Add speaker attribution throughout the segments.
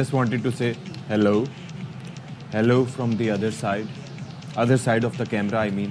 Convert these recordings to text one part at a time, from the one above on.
Speaker 1: just wanted to say hello from the other side of the camera, I mean.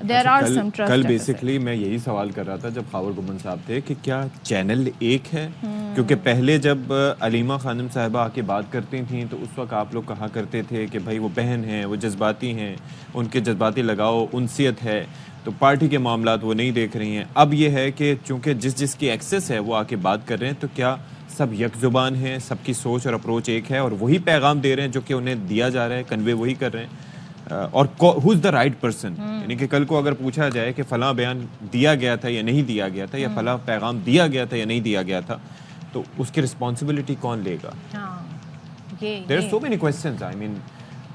Speaker 2: there are some trust
Speaker 1: کل
Speaker 2: deficit.
Speaker 1: Basically میں یہی سوال کر رہا تھا جب خاور گمن صاحب تھے کہ کیا چینل ایک ہے، کیونکہ پہلے جب علیمہ خانم صاحبہ آ کے بات کرتی تھیں تو اس وقت آپ لوگ کہا کرتے تھے کہ بھائی وہ بہن ہیں، وہ جذباتی ہیں، ان کے جذباتی لگاؤ انسیت ہے، تو پارٹی کے معاملات وہ نہیں دیکھ رہی ہیں. اب یہ ہے کہ چونکہ جس کی ایکسس ہے وہ آ کے بات کر رہے ہیں، تو کیا سب یک زبان ہیں، سب کی سوچ اور اپروچ ایک ہے اور وہی پیغام دے رہے ہیں جو کہ انہیں دیا جا رہا ہے، کنوے وہی کر رہے ہیں؟ اور ہو از دا رائٹ پرسن، یعنی کہ کل کو اگر پوچھا جائے کہ فلاں بیان دیا گیا تھا یا نہیں دیا گیا تھا، یا فلاں پیغام دیا گیا تھا یا نہیں دیا گیا تھا، تو اس کی رسپانسبلٹی کون لے گا؟ There are so many questions, I mean.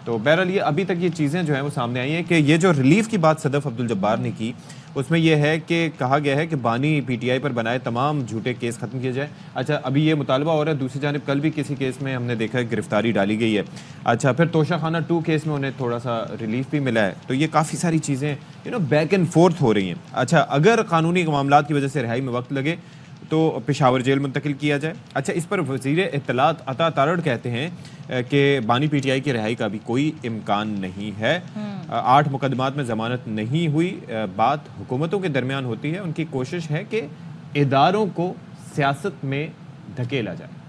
Speaker 1: تو بہرحال یہ ابھی تک یہ چیزیں جو ہیں وہ سامنے آئی ہیں کہ یہ جو ریلیف کی بات صدف عبدالجبار نے کی، اس میں یہ ہے کہ کہا گیا ہے کہ بانی پی ٹی آئی پر بنائے تمام جھوٹے کیس ختم کیے جائے. اچھا ابھی یہ مطالبہ ہو رہا ہے، دوسری جانب کل بھی کسی کیس میں ہم نے دیکھا ہے گرفتاری ڈالی گئی ہے. اچھا پھر توشہ خانہ 2 کیس میں انہیں تھوڑا سا ریلیف بھی ملا ہے. تو یہ کافی ساری چیزیں بیک اینڈ فورتھ ہو رہی ہیں. اچھا اگر قانونی معاملات کی وجہ سے رہائی میں وقت لگے تو پشاور جیل منتقل کیا جائے. اچھا اس پر وزیر اطلاعات عطا تارڑ کہتے ہیں کہ بانی پی ٹی آئی کی رہائی کا بھی کوئی امکان نہیں ہے. 8 مقدمات میں ضمانت نہیں ہوئی. بات حکومتوں کے درمیان ہوتی ہے، ان کی کوشش ہے کہ اداروں کو سیاست میں دھکیلا جائے.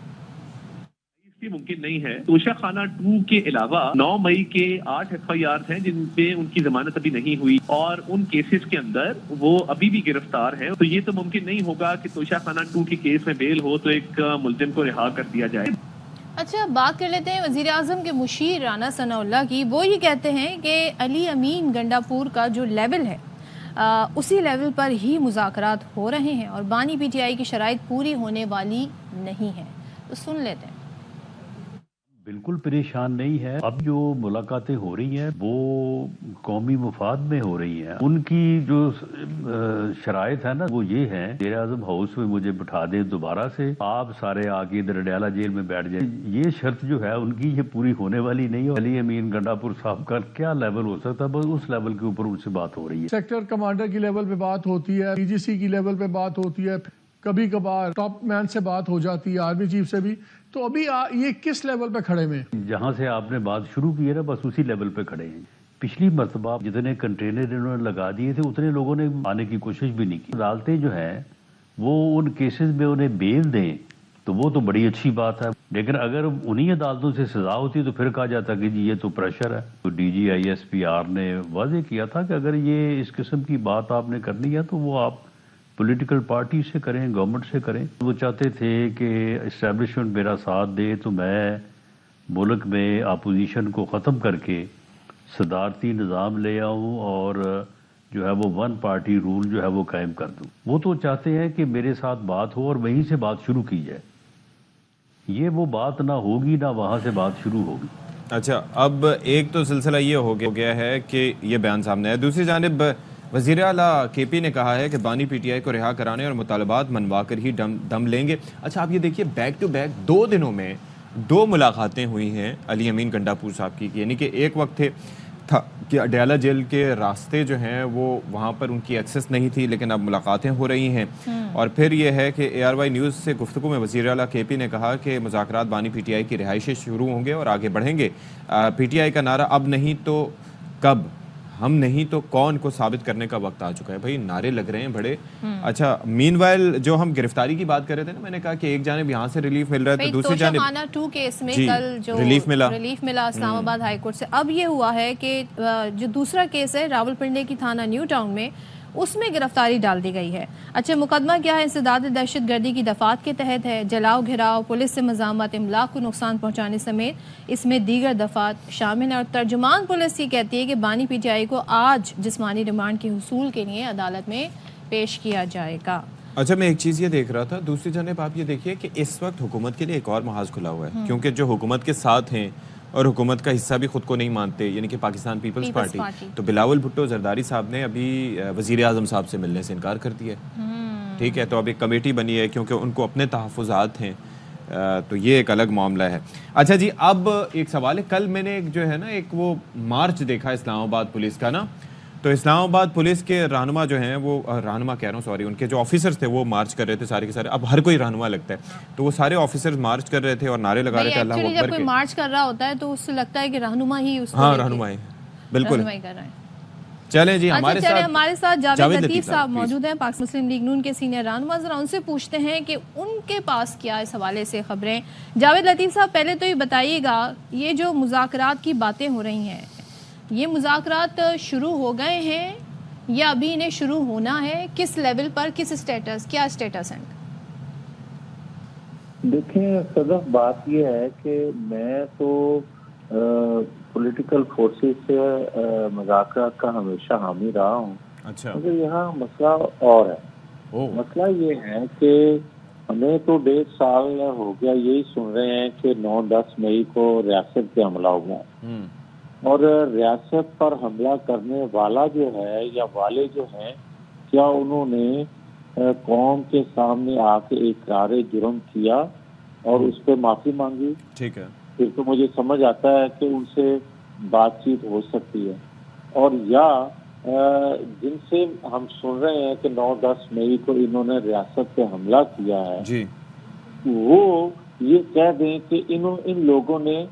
Speaker 3: ممکن نہیں ہے. توشہ خانہ 2 کے علاوہ 9 مئی کے 8 FIRs ہیں جن پہ ان کی ضمانت ابھی نہیں ہوئی، اور ان کیسز کے اندر وہ ابھی بھی گرفتار ہیں. تو یہ تو ممکن نہیں ہوگا کہ توشہ خانہ 2 کے کیس میں بیل ہو تو ایک ملزم کو رہا کر دیا جائے.
Speaker 2: اچھا بات کر لیتے ہیں وزیر اعظم کے مشیر رانا ثناء اللہ کی. وہ یہ کہتے ہیں کہ علی امین گنڈاپور کا جو لیول ہے اسی لیول پر ہی مذاکرات ہو رہے ہیں اور بانی پی ٹی آئی کی شرائط پوری ہونے والی نہیں ہے. تو سن لیتے ہیں.
Speaker 4: بالکل پریشان نہیں ہے. اب جو ملاقاتیں ہو رہی ہیں وہ قومی مفاد میں ہو رہی ہیں. ان کی جو شرائط ہے نا وہ یہ ہے، وزیر اعظم ہاؤس میں مجھے بٹھا دیں دوبارہ سے، آپ سارے آگے ادھر اڈیالہ جیل میں بیٹھ جائیں. یہ شرط جو ہے ان کی یہ پوری ہونے والی نہیں ہے. علی امین گنڈاپور صاحب کا کیا لیول ہو سکتا ہے، بس اس لیول کے اوپر ان سے بات ہو رہی ہے.
Speaker 5: سیکٹر کمانڈر کی لیول پہ بات ہوتی ہے، ڈی جی سی کی لیول پہ بات ہوتی ہے، کبھی کبھار ٹاپ مین سے بات ہو جاتی ہے، آرمی چیف سے بھی. تو ابھی یہ کس لیول پہ کھڑے ہوئے ہیں؟
Speaker 4: جہاں سے آپ نے بات شروع کی ہے نا بس اسی لیول پہ کھڑے ہیں. پچھلی مرتبہ جتنے کنٹینر انہوں نے لگا دیے تھے اتنے لوگوں نے آنے کی کوشش بھی نہیں کی. عدالتیں جو ہیں وہ ان کیسز میں انہیں بیل دیں تو وہ تو بڑی اچھی بات ہے، لیکن اگر انہی عدالتوں سے سزا ہوتی تو پھر کہا جاتا کہ جی یہ تو پریشر ہے. تو ڈی جی ISPR نے واضح کیا تھا کہ اگر یہ اس قسم کی بات آپ نے کرنی ہے تو وہ آپ پولیٹیکل پارٹی سے کریں، گورنمنٹ سے کریں. وہ چاہتے تھے کہ اسٹیبلشمنٹ میرا ساتھ دے تو میں ملک میں اپوزیشن کو ختم کر کے صدارتی نظام لے آؤں اور جو ہے وہ 1 پارٹی رول جو ہے وہ قائم کر دوں. وہ تو چاہتے ہیں کہ میرے ساتھ بات ہو اور وہیں سے بات شروع کی جائے. یہ وہ بات نہ ہوگی نہ وہاں سے بات شروع ہوگی.
Speaker 1: اچھا اب ایک تو سلسلہ یہ ہو گیا ہے کہ یہ بیان سامنے ہے. دوسری جانب وزیر اعلیٰ KP نے کہا ہے کہ بانی پی ٹی آئی کو رہا کرانے اور مطالبات منوا کر ہی دم لیں گے. اچھا آپ یہ دیکھیے بیک ٹو بیک 2 دنوں میں 2 ملاقاتیں ہوئی ہیں علی امین گنڈاپور صاحب کی. یعنی کہ ایک وقت تھا کہ اڈیالہ جیل کے راستے جو ہیں وہ وہاں پر ان کی ایکسس نہیں تھی، لیکن اب ملاقاتیں ہو رہی ہیں. اور پھر یہ ہے کہ ARY نیوز سے گفتگو میں وزیر اعلیٰ KP نے کہا کہ مذاکرات بانی پی ٹی آئی کی رہائی سے شروع ہوں گے اور آگے بڑھیں گے. PTI کا نعرہ اب نہیں تو کب، ہم نہیں تو کون کو ثابت کرنے کا وقت آ چکا ہے. بھائی نعرے لگ رہے ہیں بڑے. اچھا مین وائل جو ہم گرفتاری کی بات کر رہے تھے نا، میں نے کہا کہ ایک جانب یہاں سے ریلیف مل رہا ہے تو دوسری جانب
Speaker 2: خانہ 2 کیس میں کل جو ریلیف ملا اسلام آباد ہائی کورٹ سے. اب یہ ہوا ہے کہ جو دوسرا کیس ہے راولپنڈی کی تھانہ نیو ٹاؤن میں، اس میں گرفتاری ڈال دی گئی ہے. اچھا مقدمہ کیا ہے؟ انسداد دہشت گردی کی دفعات کے تحت ہے. جلاؤ گھراؤ، پولیس سے مزاحمت، املاک کو نقصان پہنچانے سمیت اس میں دیگر دفعات شامل ہیں. اور ترجمان پولیس یہ کہتی ہے کہ بانی پی ٹی آئی کو آج جسمانی ریمانڈ کے حصول کے لیے عدالت میں پیش کیا جائے گا.
Speaker 1: اچھا میں ایک چیز یہ دیکھ رہا تھا، دوسری جانب آپ یہ دیکھیے کہ اس وقت حکومت کے لیے ایک اور محاذ کھلا ہوا ہے، کیونکہ جو حکومت کے ساتھ ہیں اور حکومت کا حصہ بھی خود کو نہیں مانتے، یعنی کہ پاکستان پیپلز پارٹی. تو بلاول بھٹو زرداری صاحب نے ابھی وزیر اعظم صاحب سے ملنے سے انکار کر دیا ہے. ٹھیک ہے، تو اب ایک کمیٹی بنی ہے کیونکہ ان کو اپنے تحفظات ہیں. تو یہ ایک الگ معاملہ ہے. اچھا جی اب ایک سوال ہے، کل میں نے ایک جو ہے نا ایک وہ مارچ دیکھا اسلام آباد پولیس کا نا، تو اسلام آباد پولیس کے رہنما جو ہیں وہ رہنما کہہ رہا ہوں سوری، ان کے جو آفیسرز تھے وہ مارچ کر رہے تھے سارے کے سارے. اب ہر کوئی رہنما لگتا ہے، تو وہ سارے آفیسرز مارچ کر رہے تھے اور نعرے لگا رہے تھے اللہ اکبر.
Speaker 2: جب کوئی مارچ کر رہا ہوتا ہے تو اس سے لگتا ہے کہ رہنما ہی اس
Speaker 1: ہاں رہنما ہی بالکل
Speaker 2: کر رہا ہے.
Speaker 1: چلیں جی ہمارے
Speaker 2: ساتھ جاوید لطیف صاحب موجود ہیں، پاکستان مسلم لیگ نون کے سینئر رہنما. ذرا ان سے پوچھتے ہیں کہ ان کے پاس کیا اس حوالے سے خبریں. جاوید لطیف صاحب، پہلے تو یہ بتائیے گا، یہ جو مذاکرات کی باتیں ہو رہی ہیں، یہ مذاکرات شروع ہو گئے ہیں یا ابھی انہیں شروع ہونا ہے؟ کس لیول پر، کس اسٹیٹس، کیا اسٹیٹس ہے؟
Speaker 6: دیکھیں صدف، بات یہ ہے کہ میں تو پولیٹیکل فورسز سے مذاکرات کا ہمیشہ حامی رہا ہوں.
Speaker 1: اچھا،
Speaker 6: مگر یہاں مسئلہ اور ہے. مسئلہ یہ ہے کہ ہمیں تو 1.5 سال ہو گیا یہی سن رہے ہیں کہ 9-10 مئی کو ریاست پہ حملہ ہوا، اور ریاست پر حملہ کرنے والا جو ہے یا والے جو ہیں، کیا انہوں نے قوم کے سامنے آ کے اقرار جرم کیا اور اس پہ معافی مانگی؟
Speaker 1: ٹھیک ہے،
Speaker 6: پھر تو مجھے سمجھ آتا ہے کہ ان سے بات چیت ہو سکتی ہے. اور یا جن سے ہم سن رہے ہیں کہ 9-10 مئی کو انہوں نے ریاست پہ حملہ کیا ہے،
Speaker 1: جی
Speaker 6: وہ یہ کہہ دیں کہ ان لوگوں نے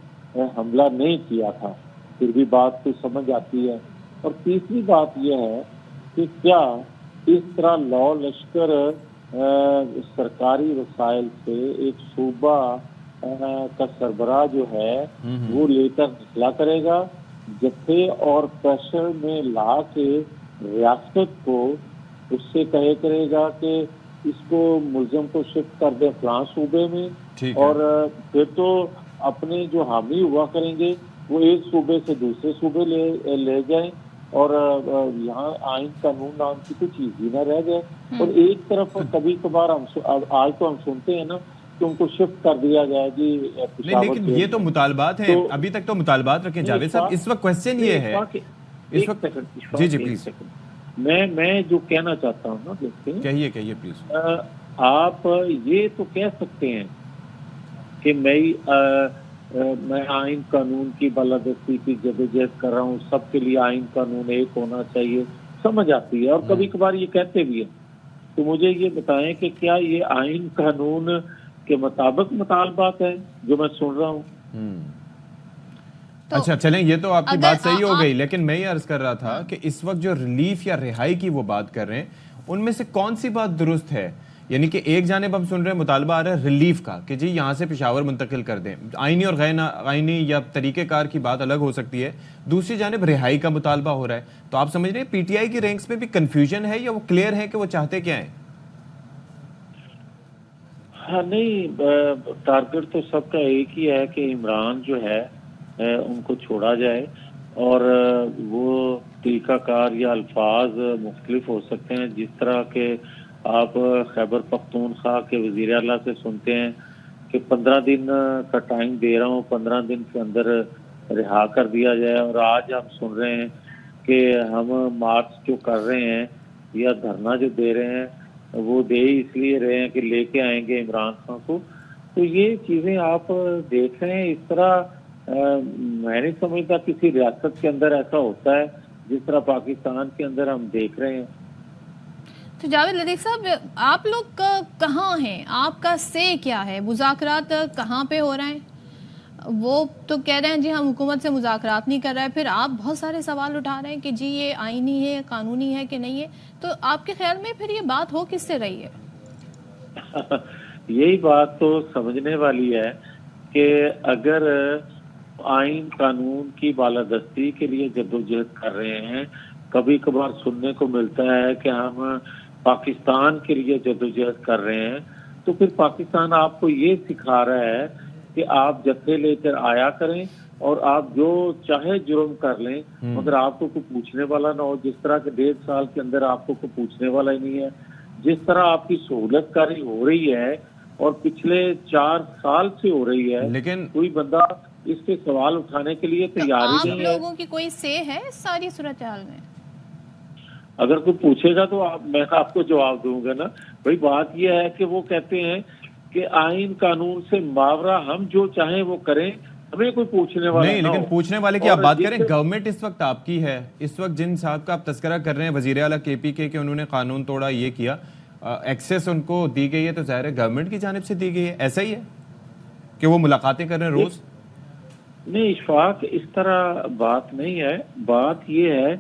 Speaker 6: حملہ نہیں کیا تھا، پھر بھی بات تو سمجھ آتی ہے. اور تیسری بات یہ ہے کہ کیا اس طرح لاؤ لشکر سرکاری وسائل سے ایک صوبہ کا سربراہ جو ہے وہ لے کر نکلا کرے گا جتھے اور پریشر میں لا کے ریاست کو اس سے کہے کرے گا کہ اس کو ملزم کو شفٹ کر دیں فلاں صوبے میں، اور پھر تو اپنے جو حامی ہوا کریں گے وہ ایک صوبے سے دوسرے صوبے لے جائیں، اور یہاں آئین قانون نام کی کوئی چیز ہی نہ رہ جائے. اور ایک طرف کبھی کبھار آج تو ہم سنتے ہیں نا کہ ان کو شفٹ کر دیا جائے جی.
Speaker 1: نہیں، لیکن یہ تو مطالبات ہیں، ابھی تک تو مطالبات رکھیں جاوید صاحب. اس وقت کوشچن یہ ہے، اس وقت جی پلیز
Speaker 6: میں جو کہنا چاہتا ہوں نا، دیکھتے
Speaker 1: کہیے پلیز.
Speaker 6: آپ یہ تو کہہ سکتے ہیں کہ میں آئین قانون کی بالادستی کی جدوجہد کر رہا ہوں، سب کے لیے آئین قانون ایک ہونا چاہیے، سمجھ آتی ہے، اور کبھی کبھار یہ کہتے بھی ہیں. تو مجھے یہ بتائیں کہ کیا یہ آئین قانون کے مطابق مطالبات ہیں جو میں سن رہا ہوں؟
Speaker 1: اچھا چلیں، یہ تو آپ کی بات صحیح ہو گئی، لیکن میں یہ عرض کر رہا تھا کہ اس وقت جو ریلیف یا رہائی کی وہ بات کر رہے ہیں، ان میں سے کون سی بات درست ہے؟ یعنی کہ ایک جانب ہم سن رہے ہیں مطالبہ آ رہا ہے ریلیف کا کہ جی یہاں سے پشاور منتقل کر دیں، آئینی اور غیر آئینی یا طریقہ کار کی بات الگ ہو سکتی ہے. دوسری جانب رہائی کا مطالبہ ہو رہا ہے. تو آپ سمجھ رہے ہیں پی ٹی آئی کی رینکس میں بھی کنفیوژن ہے یا وہ کلیئر ہے کہ وہ چاہتے کیا ہیں؟
Speaker 6: ہاں نہیں، ٹارگٹ تو سب کا ایک ہی ہے کہ عمران جو ہے ان کو چھوڑا جائے، اور وہ طریقہ کار یا الفاظ مختلف ہو سکتے ہیں. جس طرح کہ آپ خیبر پختونخوا کے وزیر اعلیٰ سے سنتے ہیں کہ 15 دن کا ٹائم دے رہا ہوں، 15 دن کے اندر رہا کر دیا جائے، اور آج ہم سن رہے ہیں کہ ہم مارچ جو کر رہے ہیں یا دھرنا جو دے رہے ہیں وہ دے اس لیے رہے ہیں کہ لے کے آئیں گے عمران خان کو. تو یہ چیزیں آپ دیکھ رہے ہیں. اس طرح میں نہیں سمجھتا کسی ریاست کے اندر ایسا ہوتا ہے جس طرح پاکستان کے اندر ہم دیکھ رہے ہیں.
Speaker 2: تو جاوید لطیف صاحب، آپ لوگ کہاں ہیں؟ آپ کا سے کیا ہے؟ مذاکرات کہاں پہ ہو رہے ہیں؟ وہ تو کہہ رہے ہیں جی ہم حکومت سے مذاکرات نہیں کر رہے، پھر آپ بہت سارے سوال اٹھا رہے ہیں کہ جی یہ آئینی ہے، قانونی ہے کہ نہیں ہے. تو آپ کے خیال میں پھر یہ بات ہو کس سے رہی ہے؟
Speaker 6: یہی بات تو سمجھنے والی ہے کہ اگر آئین قانون کی بالادستی کے لیے جدوجہد کر رہے ہیں، کبھی کبھار سننے کو ملتا ہے کہ ہم پاکستان کے لیے جدوجہد کر رہے ہیں، تو پھر پاکستان آپ کو یہ سکھا رہا ہے کہ آپ جتھے لے کر آیا کریں اور آپ جو چاہے جرم کر لیں، مگر آپ کو کوئی پوچھنے والا نہ ہو. جس طرح کے 1.5 سال کے اندر آپ کو کوئی پوچھنے والا ہی نہیں ہے، جس طرح آپ کی سہولت کاری ہو رہی ہے اور پچھلے 4 سال سے ہو رہی ہے،
Speaker 1: لیکن
Speaker 6: کوئی بندہ اس کے سوال اٹھانے کے لیے تیار ہی نہیں ہے.
Speaker 2: آپ لوگوں کی کوئی سے ہے اس ساری صورتحال میں؟
Speaker 6: اگر کوئی پوچھے گا تو میں آپ کو جواب دوں گا نا. بھائی بات یہ ہے کہ وہ کہتے ہیں کہ آئین قانون سے ماورا ہم جو چاہیں وہ کریں، ہمیں کوئی پوچھنے والا
Speaker 1: نہیں. لیکن پوچھنے والے کی آپ بات کریں، گورنمنٹ اس وقت آپ کی ہے. اس وقت جن صاحب کا آپ تذکرہ کر رہے ہیں وزیر اعلیٰ کے پی کے کہ انہوں نے قانون توڑا، یہ کیا، ایکسیس ان کو دی گئی ہے، تو ظاہر ہے گورنمنٹ کی جانب سے دی گئی ہے. ایسا ہی ہے کہ وہ ملاقاتیں کر رہے ہیں روز؟
Speaker 6: نہیں اشفاق، اس طرح بات نہیں ہے. بات یہ ہے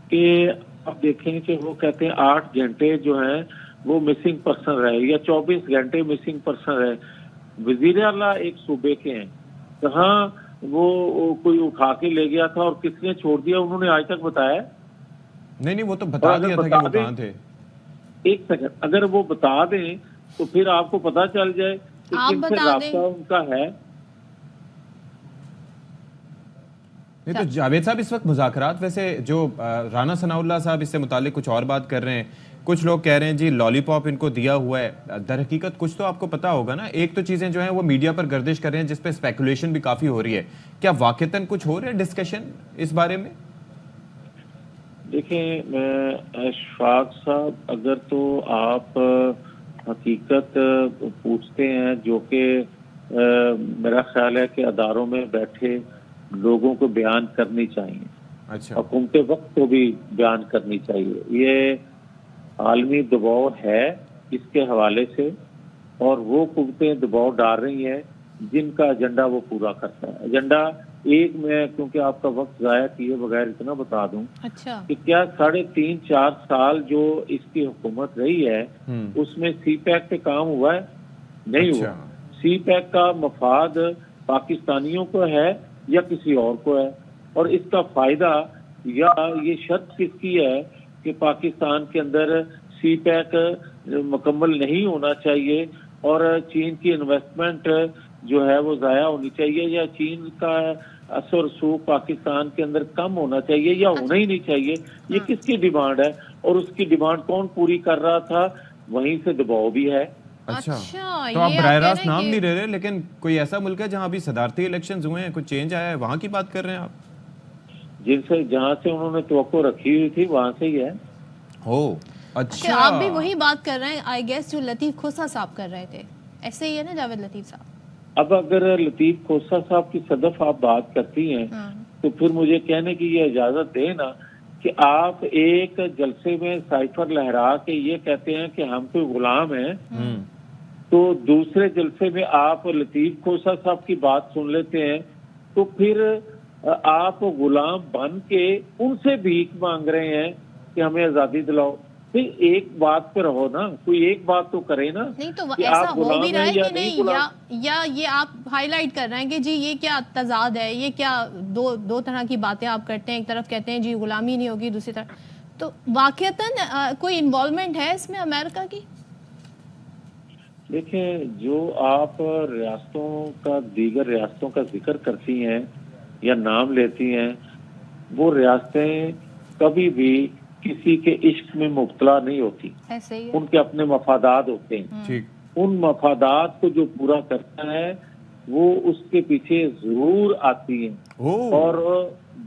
Speaker 6: کہ آپ دیکھیں کہ وہ کہتے ہیں 8 گھنٹے جو ہیں وہ مسنگ پرسن رہے یا 24 گھنٹے مسنگ پرسن رہے. وزیر اعلیٰ ایک صوبے کے ہیں, کہاں وہ کوئی اٹھا کے لے گیا تھا اور کس نے چھوڑ دیا انہوں نے آج تک بتایا؟
Speaker 1: نہیں وہ تو بتا دیا تھا کہ وہ کہاں تھے.
Speaker 6: ایک سیکنڈ, اگر وہ بتا دیں تو پھر آپ کو پتا چل جائے کہ کن سے رابطہ ان کا ہے.
Speaker 1: نہیں تو جاوید صاحب اس وقت مذاکرات ویسے جو رانا ثناء اللہ صاحب اس سے متعلق کچھ اور بات کر رہے ہیں, کچھ لوگ کہہ رہے ہیں جی لالی پاپ ان کو دیا ہوا ہے. در حقیقت کچھ تو آپ کو پتا ہوگا نا, ایک تو چیزیں جو ہیں وہ میڈیا پر گردش کر رہے ہیں جس پہ اسپیکولیشن بھی کافی ہو رہی ہے, کیا واقعتاً کچھ ہو رہا ہے ڈسکشن اس بارے میں؟
Speaker 6: دیکھیں اشفاق صاحب, اگر تو آپ حقیقت پوچھتے ہیں جو کہ میرا خیال ہے کہ اداروں میں بیٹھے لوگوں کو بیان کرنی چاہیے,
Speaker 1: اچھا,
Speaker 6: حکومت وقت کو بھی بیان کرنی چاہیے. یہ عالمی دباؤ ہے اس کے حوالے سے, اور وہ قوتیں دباؤ ڈال رہی ہیں جن کا ایجنڈا وہ پورا کرتا ہے. ایجنڈا ایک میں کیونکہ آپ کا وقت ضائع کیے بغیر اتنا بتا دوں کہ کیا 3.5-4 سال جو اس کی حکومت رہی ہے اس میں سی پیک پہ کام ہوا ہے؟ نہیں ہوا. سی پیک کا مفاد پاکستانیوں کو ہے یا کسی اور کو ہے, اور اس کا فائدہ یا یہ شرط کس کی ہے کہ پاکستان کے اندر سی پیک مکمل نہیں ہونا چاہیے اور چین کی انویسٹمنٹ جو ہے وہ ضائع ہونی چاہیے, یا چین کا اثر رسوخ پاکستان کے اندر کم ہونا چاہیے یا ہونا ہی نہیں چاہیے؟ یہ کس کی ڈیمانڈ ہے اور اس کی ڈیمانڈ کون پوری کر رہا تھا؟ وہیں سے دباؤ بھی ہے.
Speaker 1: اچھا, تو آپ براہ راست نام نہیں لے رہے, لیکن کوئی ایسا ملک ہے جہاں ابھی صدارتی الیکشنز ہوئے ہیں, کچھ چینج آیا ہے, وہاں کی بات کر رہے ہیں آپ؟
Speaker 6: جہاں سے انہوں نے توقع رکھی ہوئی تھی وہاں سے ہی ہے.
Speaker 2: اچھا, آپ بھی وہی بات کر رہے ہیں آئی گیس جو لطیف کھوسہ صاحب کر رہے تھے, ایسے ہی ہے نا جاوید لطیف صاحب؟
Speaker 6: اب اگر لطیف کھوسہ صاحب کی صدف آپ بات کرتی ہیں تو پھر مجھے کہنے کی یہ اجازت دیں نا کہ آپ ایک جلسے میں سائفر لہرا کے یہ کہتے ہیں کہ ہم کوئی غلام ہیں, تو دوسرے جلسے میں آپ لطیف کھوسہ صاحب کی بات سن لیتے ہیں, تو پھر آپ غلام بن کے ان سے بھیک مانگ رہے ہیں کہ ہمیں آزادی دلاؤ. پھر ایک بات پہ رہو نا, کوئی ایک بات تو کرے نا.
Speaker 2: نہیں تو ایسا ہو بھی رہا ہے کہ نہیں, یا یہ آپ ہائی لائٹ کر رہے ہیں کہ جی یہ کیا تضاد ہے, یہ کیا دو طرح کی باتیں آپ کرتے ہیں, ایک طرف کہتے ہیں جی غلامی نہیں ہوگی, دوسری طرف تو واقعتاً کوئی انوالومنٹ ہے اس میں امریکہ کی؟
Speaker 6: دیکھیں, جو آپ ریاستوں کا دیگر ریاستوں کا ذکر کرتی ہیں یا نام لیتی ہیں, وہ ریاستیں کبھی بھی کسی کے عشق میں مبتلا نہیں ہوتی. ان کے اپنے مفادات ہوتے ہیں, ان مفادات کو جو پورا کرتا ہے وہ اس کے پیچھے ضرور آتی ہیں, اور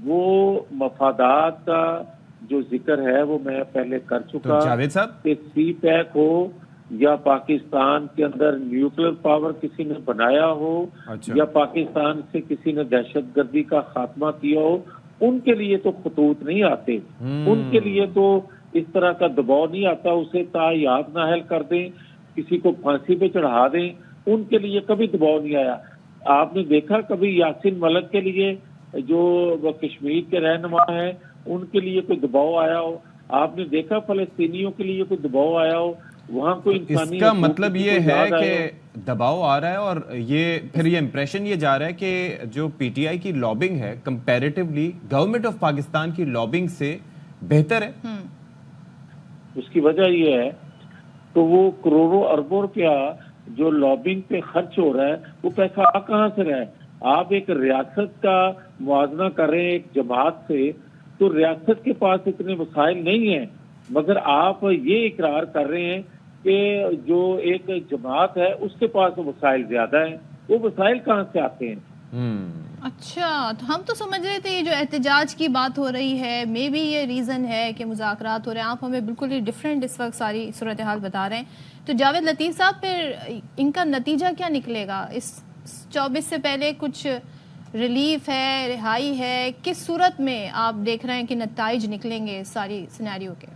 Speaker 6: وہ مفادات کا جو ذکر ہے وہ میں پہلے کر چکا کہ سی پیک ہو یا پاکستان کے اندر نیوکلیر پاور کسی نے بنایا ہو یا پاکستان سے کسی نے دہشت گردی کا خاتمہ کیا ہو, ان کے لیے تو خطوط نہیں آتے, ان کے لیے تو اس طرح کا دباؤ نہیں آتا, اسے تاحیات نااہل کر دیں, کسی کو پھانسی پہ چڑھا دیں, ان کے لیے کبھی دباؤ نہیں آیا. آپ نے دیکھا کبھی یاسین ملک کے لیے جو کشمیر کے رہنما ہیں ان کے لیے کوئی دباؤ آیا ہو؟ آپ نے دیکھا فلسطینیوں کے لیے کوئی دباؤ آیا ہو؟ وہاں کوئی انسانی,
Speaker 1: اس کا مطلب یہ ہے کہ دباؤ آ رہا ہے, اور یہ پھر یہ امپریشن یہ جا رہا ہے کہ جو پی ٹی آئی کی لابنگ ہے کمپیریٹیولی گورنمنٹ آف پاکستان کی لابنگ سے بہتر ہے.
Speaker 6: اس کی وجہ یہ ہے تو وہ کروڑوں اربوں روپیہ جو لابنگ پہ خرچ ہو رہا ہے وہ پیسہ کہاں سے رہا ہے؟ آپ ایک ریاست کا موازنہ کر رہے ہیں ایک جماعت سے, تو ریاست کے پاس اتنے وسائل نہیں ہیں, مگر آپ یہ اقرار کر رہے ہیں کہ جو ایک جماعت ہے اس کے پاس وسائل زیادہ ہیں. وہ وسائل کہاں سے آتے ہیں؟
Speaker 2: اچھا, تو ہم تو سمجھ رہے تھے یہ جو احتجاج کی بات ہو رہی ہے مے بی یہ ریزن ہے کہ مذاکرات ہو رہے ہیں, آپ ہمیں بالکل ہی ڈفرینٹ اس وقت ساری صورتحال بتا رہے ہیں. تو جاوید لطیف صاحب, پھر ان کا نتیجہ کیا نکلے گا؟ اس 24 سے پہلے کچھ ریلیف ہے, رہائی ہے, کس صورت میں آپ دیکھ رہے ہیں کہ نتائج نکلیں گے ساری سینیریو کے؟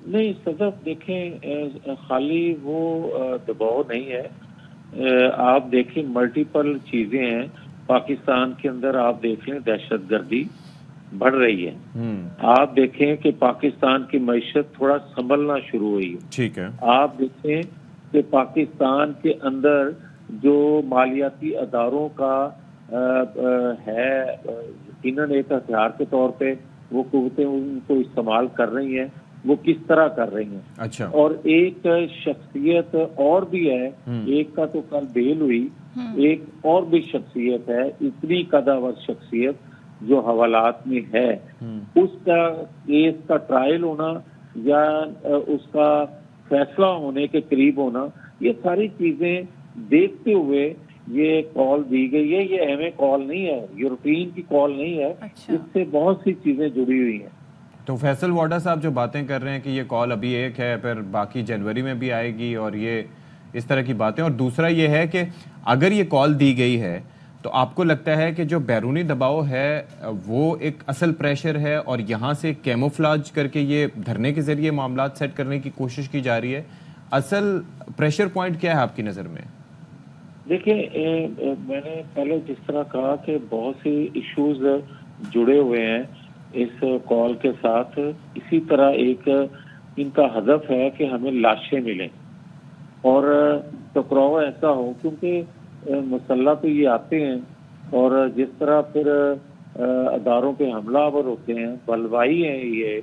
Speaker 6: نہیں صدف, دیکھیں خالی وہ دباؤ نہیں ہے, آپ دیکھیں ملٹیپل چیزیں ہیں پاکستان کے اندر. آپ دیکھ لیں دہشت گردی, بڑھ رہی ہے. آپ دیکھیں کہ پاکستان کی معیشت تھوڑا سنبھلنا شروع ہوئی ہے.
Speaker 1: ٹھیک ہے.
Speaker 6: آپ دیکھیں کہ پاکستان کے اندر جو مالیاتی اداروں کا ہے یقیناً ایک ہتھیار کے طور پہ وہ قوتیں ان کو استعمال کر رہی ہیں, وہ کس طرح کر رہی ہیں.
Speaker 1: اچھا.
Speaker 6: اور ایک شخصیت اور بھی ہے, ایک کا تو کل بیل ہوئی, ایک اور بھی شخصیت ہے, اتنی قداور شخصیت جو حوالات میں ہے, اس کا کیس کا ٹرائل ہونا یا اس کا فیصلہ ہونے کے قریب ہونا, یہ ساری چیزیں دیکھتے ہوئے یہ کال دی گئی ہے. یہ ایم اے کال نہیں ہے, یورپین کی کال نہیں ہے. اس سے بہت سی چیزیں جڑی ہوئی ہیں.
Speaker 1: تو فیصل واڈا صاحب جو باتیں کر رہے ہیں کہ یہ کال ابھی ایک ہے, پھر باقی جنوری میں بھی آئے گی, اور یہ اس طرح کی باتیں. اور دوسرا یہ ہے کہ اگر یہ کال دی گئی ہے تو آپ کو لگتا ہے کہ جو بیرونی دباؤ ہے وہ ایک اصل پریشر ہے, اور یہاں سے کیموفلاج کر کے یہ دھرنے کے ذریعے معاملات سیٹ کرنے کی کوشش کی جا رہی ہے؟ اصل پریشر پوائنٹ کیا ہے آپ کی نظر میں؟
Speaker 6: دیکھیں, میں نے پہلے جس طرح کہا کہ بہت سی ایشوز جڑے ہوئے ہیں اس کال کے ساتھ. اسی طرح ایک ان کا ہدف ہے کہ ہمیں لاشیں ملیں اور ٹکراؤ ایسا ہو, کیونکہ مسلح تو یہ آتے ہیں اور جس طرح پھر اداروں پہ حملہ آور ہوتے ہیں, بلوائی ہیں یہ,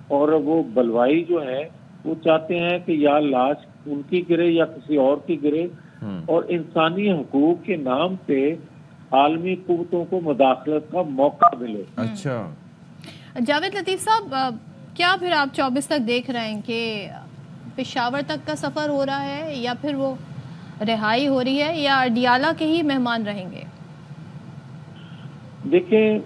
Speaker 6: اور وہ بلوائی جو ہے وہ چاہتے ہیں کہ یا لاش ان کی گرے یا کسی اور کی گرے, اور انسانی حقوق کے نام پہ عالمی قوتوں کو مداخلت کا موقع ملے.
Speaker 1: اچھا.
Speaker 2: جاوید لطیف صاحب, کیا پھر آپ 24 تک دیکھ رہے ہیں کہ پشاور تک کا سفر ہو رہا ہے, یا پھر وہ رہائی ہو رہی ہے, یا اڈیالہ کے ہی مہمان رہیں گے؟
Speaker 6: دیکھیں,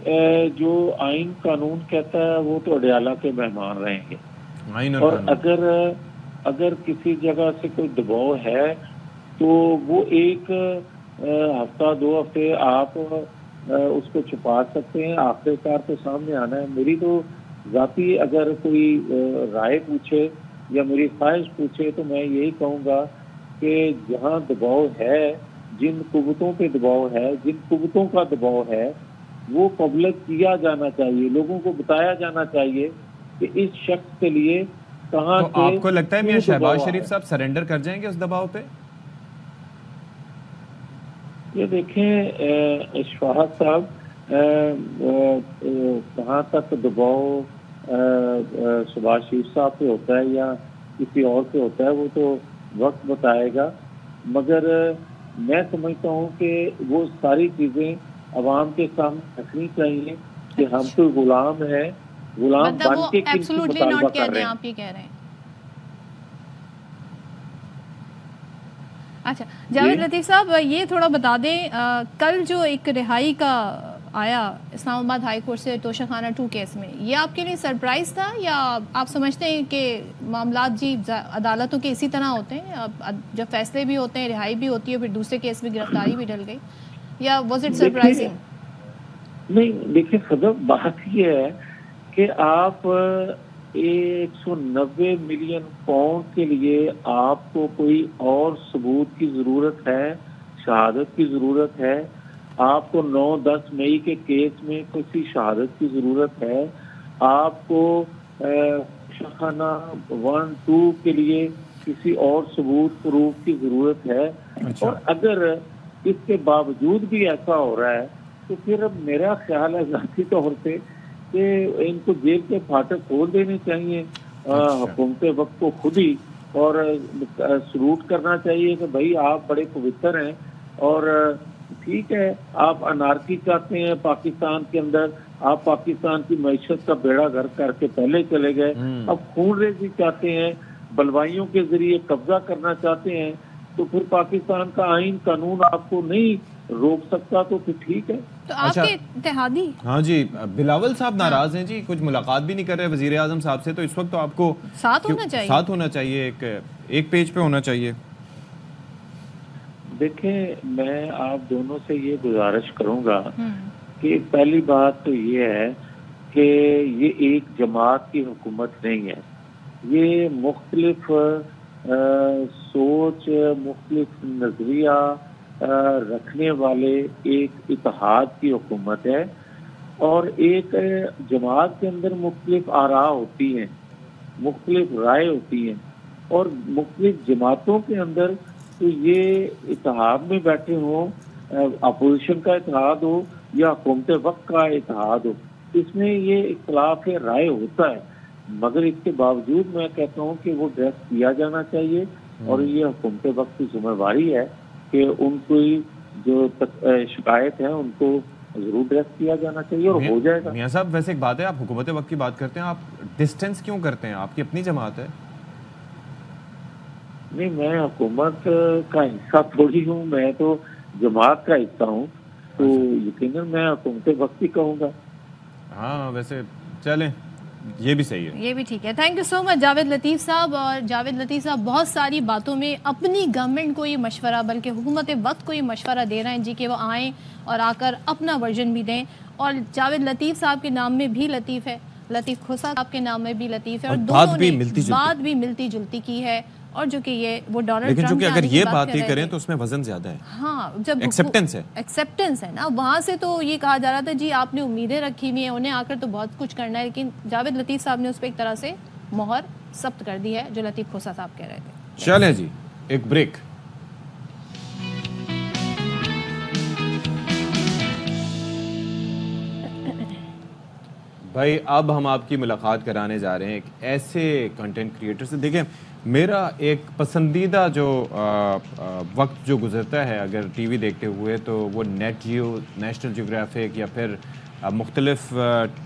Speaker 6: جو آئین قانون کہتا ہے وہ تو اڈیالہ کے مہمان رہیں گے, اور اگر کسی جگہ سے کوئی دباؤ ہے تو وہ ایک ہفتہ 2 ہفتے آپ اس کو چھپا سکتے ہیں, آخر کار تو سامنے آنا ہے. میری تو ذاتی اگر کوئی رائے پوچھے یا میری خواہش پوچھے تو میں یہی کہوں گا کہ جہاں دباؤ ہے, جن قوتوں پہ دباؤ ہے, جن قوتوں کا دباؤ ہے, وہ پبلک کیا جانا چاہیے, لوگوں کو بتایا جانا چاہیے کہ اس شخص کے لیے کہاں.
Speaker 1: تو آپ کو لگتا ہے میاں شہباز شریف صاحب سرنڈر کر جائیں گے اس دباؤ پہ؟
Speaker 6: یہ دیکھیں اشفاق صاحب, کہاں تک دباؤ شہباز شریف صاحب پہ ہوتا ہے یا کسی اور پہ ہوتا ہے وہ تو وقت بتائے گا, مگر میں سمجھتا ہوں کہ وہ ساری چیزیں عوام کے سامنے رکھنی چاہیے کہ ہم تو غلام ہیں, غلام بن کے کن سے مطالبہ کر رہے ہیں.
Speaker 2: آپ یہ کہہ رہے ہیں. اچھا جاوید لطیف صاحب, یہ تھوڑا بتا دیں, کل جو ایک رہائی کا آیا اسلام آباد ہائی کورٹ سے توشہ خانہ 2 کیس میں, یہ آپ کے لیے سرپرائز تھا, یا آپ سمجھتے ہیں کہ معاملات جی عدالتوں کے اسی طرح ہوتے ہیں, جب فیصلے بھی ہوتے ہیں, رہائی بھی ہوتی ہے, پھر دوسرے کیس میں گرفتاری بھی ڈل گئی, یا واز اٹ سرپرائزنگ؟
Speaker 6: نہیں دیکھیں صدف, بات یہ ہے کہ آپ 190 ملین پاؤنڈ کے لیے آپ کو کوئی اور ثبوت کی ضرورت ہے, شہادت کی ضرورت ہے, آپ کو 9-10 مئی کے کیس میں کسی شہادت کی ضرورت ہے, آپ کو شخانہ 1-2 کے لیے کسی اور ثبوت پروف کی ضرورت ہے. اور اگر اس کے باوجود بھی ایسا ہو رہا ہے تو پھر اب میرا خیال ہے ذاتی طور پہ کہ ان کو جیل کے پھاٹک کھول دینے چاہیے حکومت وقت کو خود ہی, اور سلوٹ کرنا چاہیے کہ بھائی آپ بڑے پوتر ہیں, اور ٹھیک ہے آپ انارکی چاہتے ہیں پاکستان کے اندر, آپ پاکستان کی معیشت کا بیڑا گرک کر کے پہلے چلے گئے, اب خون ریزی چاہتے ہیں, بلوائیوں کے ذریعے قبضہ کرنا چاہتے ہیں, تو پھر پاکستان کا آئین قانون آپ کو نہیں روک سکتا, تو پھر ٹھیک ہے.
Speaker 2: تو آپ کے اتحادی,
Speaker 1: ہاں جی, بلاول صاحب ناراض ہیں جی, کچھ ملاقات بھی نہیں کر رہے وزیر اعظم صاحب سے, تو اس وقت تو آپ کو
Speaker 2: ساتھ ہونا چاہیے,
Speaker 1: ایک پیج پہ ہونا چاہیے.
Speaker 6: دیکھیں, میں آپ دونوں سے یہ گزارش کروں گا کہ پہلی بات تو یہ ہے کہ یہ ایک جماعت کی حکومت نہیں ہے, یہ مختلف سوچ, مختلف نظریہ رکھنے والے ایک اتحاد کی حکومت ہے, اور ایک جماعت کے اندر مختلف آراء ہوتی ہیں، مختلف رائے ہوتی ہیں، اور مختلف جماعتوں کے اندر تو یہ اتحاد میں بیٹھے ہوں، اپوزیشن کا اتحاد ہو یا حکومت وقت کا اتحاد ہو، اس میں یہ اختلاف رائے ہوتا ہے، مگر اس کے باوجود میں کہتا ہوں کہ وہ ڈریس کیا جانا چاہیے، اور یہ حکومت وقت کی ذمہ داری ہے کہ ان کی جو شکایت ہے ان کو ضرور ڈریس کیا جانا چاہیے، اور ہو جائے گا۔
Speaker 1: میاں صاحب ویسے ایک بات ہے، آپ حکومت وقت کی بات کرتے ہیں، آپ ڈسٹینس کیوں کرتے ہیں؟ آپ کی اپنی جماعت ہے۔
Speaker 6: نہیں، میں حکومت کا حصہ تھوڑی ہوں، میں تو جماعت کا حصہ ہوں، تو یقیناً میں حکومت وقت ہی کہوں گا۔
Speaker 1: ہاں ویسے چلیں، یہ بھی صحیح ہے،
Speaker 2: یہ بھی ٹھیک ہے۔ تھینک یو سو مچ جاوید لطیف صاحب۔ اور جاوید لطیف صاحب بہت ساری باتوں میں اپنی گورنمنٹ کو یہ مشورہ، بلکہ حکومت وقت کو یہ مشورہ دے رہے ہیں جی کہ وہ آئیں اور آ کر اپنا ورژن بھی دیں، اور جاوید لطیف صاحب کے نام میں بھی لطیف ہے، لطیف کھوسا صاحب کے نام میں بھی لطیف ہے، اور دونوں نے بات بھی ملتی جلتی کی ہے، اور جو کہ یہ وہ ڈونلڈ
Speaker 1: لیکن
Speaker 2: ٹرمپ
Speaker 1: چونکہ اگر یہ بات ہی کریں تو اس میں وزن زیادہ ہے،
Speaker 2: ہاں جب ایکسیپٹنس ہے نا، وہاں سے تو یہ کہا جا رہا تھا جی آپ نے امیدیں رکھی ہوئی ہیں، انہیں آ کر تو بہت کچھ کرنا ہے، لیکن جاوید لطیف صاحب نے اس پہ ایک طرح سے مہر ثبت کر دی ہے جو لطیف کھوسا صاحب کہہ رہے تھے۔
Speaker 1: چلیں جی ایک بریک۔ بھائی اب ہم آپ کی ملاقات کرانے جا رہے ہیں ایک ایسے کنٹینٹ کریٹر سے۔ دیکھیں میرا ایک پسندیدہ جو وقت جو گزرتا ہے اگر ٹی وی دیکھتے ہوئے تو وہ نیٹ جیو، نیشنل جیوگرافک یا پھر مختلف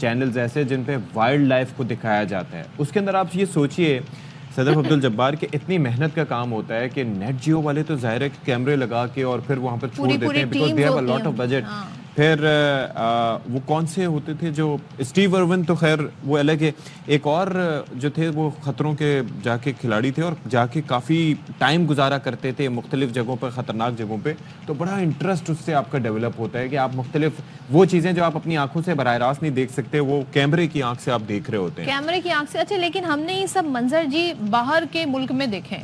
Speaker 1: چینلز ایسے جن پہ وائلڈ لائف کو دکھایا جاتا ہے۔ اس کے اندر آپ یہ سوچئے صدر عبدالجبار کہ اتنی محنت کا کام ہوتا ہے کہ نیٹ جیو والے تو ظاہر ہے کیمرے لگا کے اور پھر وہاں پر چھوڑ دیتے ہیں because they have a lot of budget. پھر وہ کون سے ہوتے تھے جو اسٹیو ارون تو خیر وہ الگ ہے، ایک اور جو تھے وہ خطروں کے جا کے کھلاڑی تھے اور جا کے کافی ٹائم گزارا کرتے تھے مختلف جگہوں پہ، خطرناک جگہوں پہ، تو بڑا انٹرسٹ اس سے آپ کا ڈیولپ ہوتا ہے کہ آپ مختلف وہ چیزیں جو آپ اپنی آنکھوں سے براہ راست نہیں دیکھ سکتے وہ کیمرے کی آنکھ سے آپ دیکھ رہے ہوتے ہیں،
Speaker 2: کیمرے کی آنکھ سے۔ اچھا لیکن ہم نے یہ سب منظر جی باہر کے ملک میں دیکھے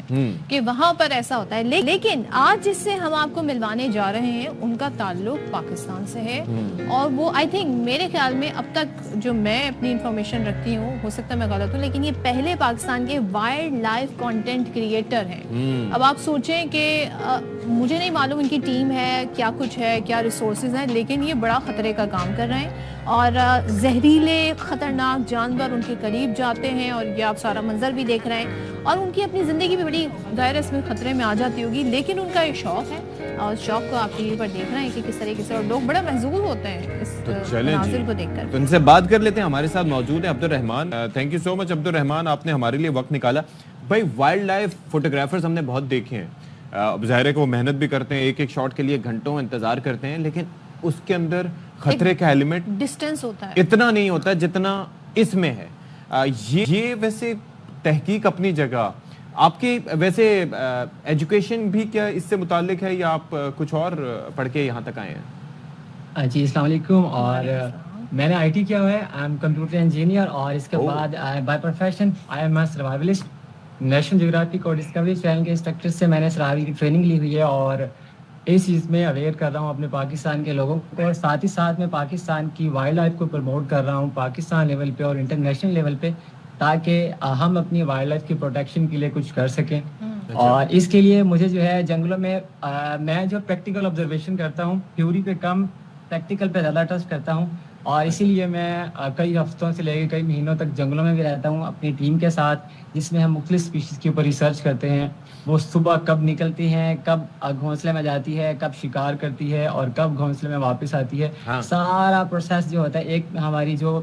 Speaker 2: کہ وہاں پر ایسا ہوتا ہے، لیکن آج جس سے ہم آپ کو ملوانے جا رہے ہیں ان کا تعلق پاکستان سے ہے، اور وہ آئی تھنک میرے خیال میں اب تک جو میں اپنی انفارمیشن رکھتی ہوں، ہو سکتا ہے میں غلط ہوں، لیکن یہ پہلے پاکستان کے وائلڈ لائف کانٹینٹ کریٹر ہیں۔ اب آپ سوچیں کہ مجھے نہیں معلوم ان کی ٹیم ہے کیا کچھ ہے، کیا ریسورسز ہیں، لیکن یہ بڑا خطرے کا کام کر رہے ہیں اور زہریلے خطرناک جانور ان کے قریب جاتے ہیں، اور یہ آپ سارا منظر بھی دیکھ رہے ہیں، اور ان کی اپنی زندگی بھی بڑی ظاہر اس میں خطرے میں آ جاتی ہوگی، لیکن ان کا یہ شوق ہے، اور شوق کو آپ ٹی وی پر دیکھ رہے ہیں کہ کس طریقے سے، اور لوگ بڑا محظوظ ہوتے ہیں اس مناظر کو دیکھ کر۔
Speaker 1: تو ان سے بات کر لیتے ہیں، ہمارے ساتھ موجود ہیں عبدالرحمان۔ تھینک یو سو مچ عبدالرحمان، آپ نے ہمارے لیے وقت نکالا۔ بھائی وائلڈ لائف فوٹوگرافرز ہم نے بہت دیکھے ہیں، اب ظاہر ہے کہ وہ محنت بھی کرتے ہیں، ایک ایک شاٹ کے لیے گھنٹوں انتظار کرتے ہیں، لیکن اس کے اندر خطرے کا ایلیمنٹ
Speaker 2: ڈسٹینس ہوتا ہے،
Speaker 1: اتنا نہیں ہوتا جتنا اس میں ہے۔ یہ ویسے تحقیق اپنی جگہ، آپ کی ویسے ایجوکیشن بھی کیا اس سے متعلق ہے یا آپ کچھ اور پڑھ کے یہاں تک آئے ہیں؟
Speaker 7: جی السلام علیکم، اور میں نے آئی ٹی کیا ہوا ہے، آئی ایم کمپیوٹر انجینئر، اور اس کے بعد by profession I am a survivalist. National Geographic اور ڈسکوری چینل کے انسٹرکٹر سے میں نے سرحدی کی ٹریننگ لی ہوئی ہے، اور اس چیز میں اویئر کر رہا ہوں اپنے پاکستان کے لوگوں کو، اور ساتھ ہی ساتھ میں پاکستان کی وائلڈ لائف کو پروموٹ کر رہا ہوں پاکستان لیول پہ اور انٹرنیشنل لیول پہ، تاکہ ہم اپنی وائلڈ لائف کی پروٹیکشن کے لیے کچھ کر سکیں۔ اور اس کے لیے مجھے جو ہے جنگلوں میں میں جو پریکٹیکل آبزرویشن کرتا ہوں، تھیوری پہ کم پریکٹیکل پہ زیادہ ٹرسٹ کرتا ہوں، اور اسی لیے میں کئی ہفتوں سے لے کے کئی مہینوں تک جنگلوں میں بھی رہتا ہوں اپنی ٹیم کے ساتھ، جس میں ہم مختلف اسپیشیز کے اوپر ریسرچ کرتے ہیں، وہ صبح کب نکلتی ہیں، کب گھونسلے میں جاتی ہے، کب شکار کرتی ہے، اور کب گھونسلے میں واپس آتی ہے۔ سارا پروسیس جو ہوتا ہے، ایک ہماری جو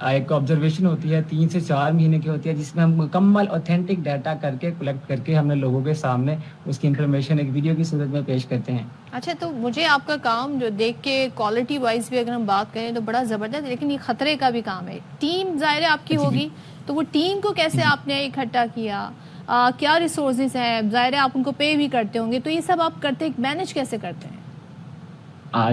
Speaker 7: ایک آبزرویشن ہوتی ہے 3 سے 4 مہینے کی ہوتی ہے، جس میں ہم مکمل اوتھینٹک ڈیٹا کر کے کلیکٹ کر کے ہم نے لوگوں کے سامنے اس کی انفارمیشن ایک ویڈیو کی صورت میں پیش کرتے ہیں۔
Speaker 2: اچھا تو مجھے آپ کا کام جو دیکھ کے کوالٹی وائز بھی اگر ہم بات کریں تو بڑا زبردست، لیکن یہ خطرے کا بھی کام ہے۔ ٹیم ظاہر ہے آپ کی ہوگی، تو وہ ٹیم کو کیسے آپ نے اکٹھا کیا، کیا ریسورسز ہیں، ظاہر ہے آپ ان کو پے بھی کرتے ہوں گے، تو یہ سب آپ کرتے مینیج کیسے کرتے ہیں؟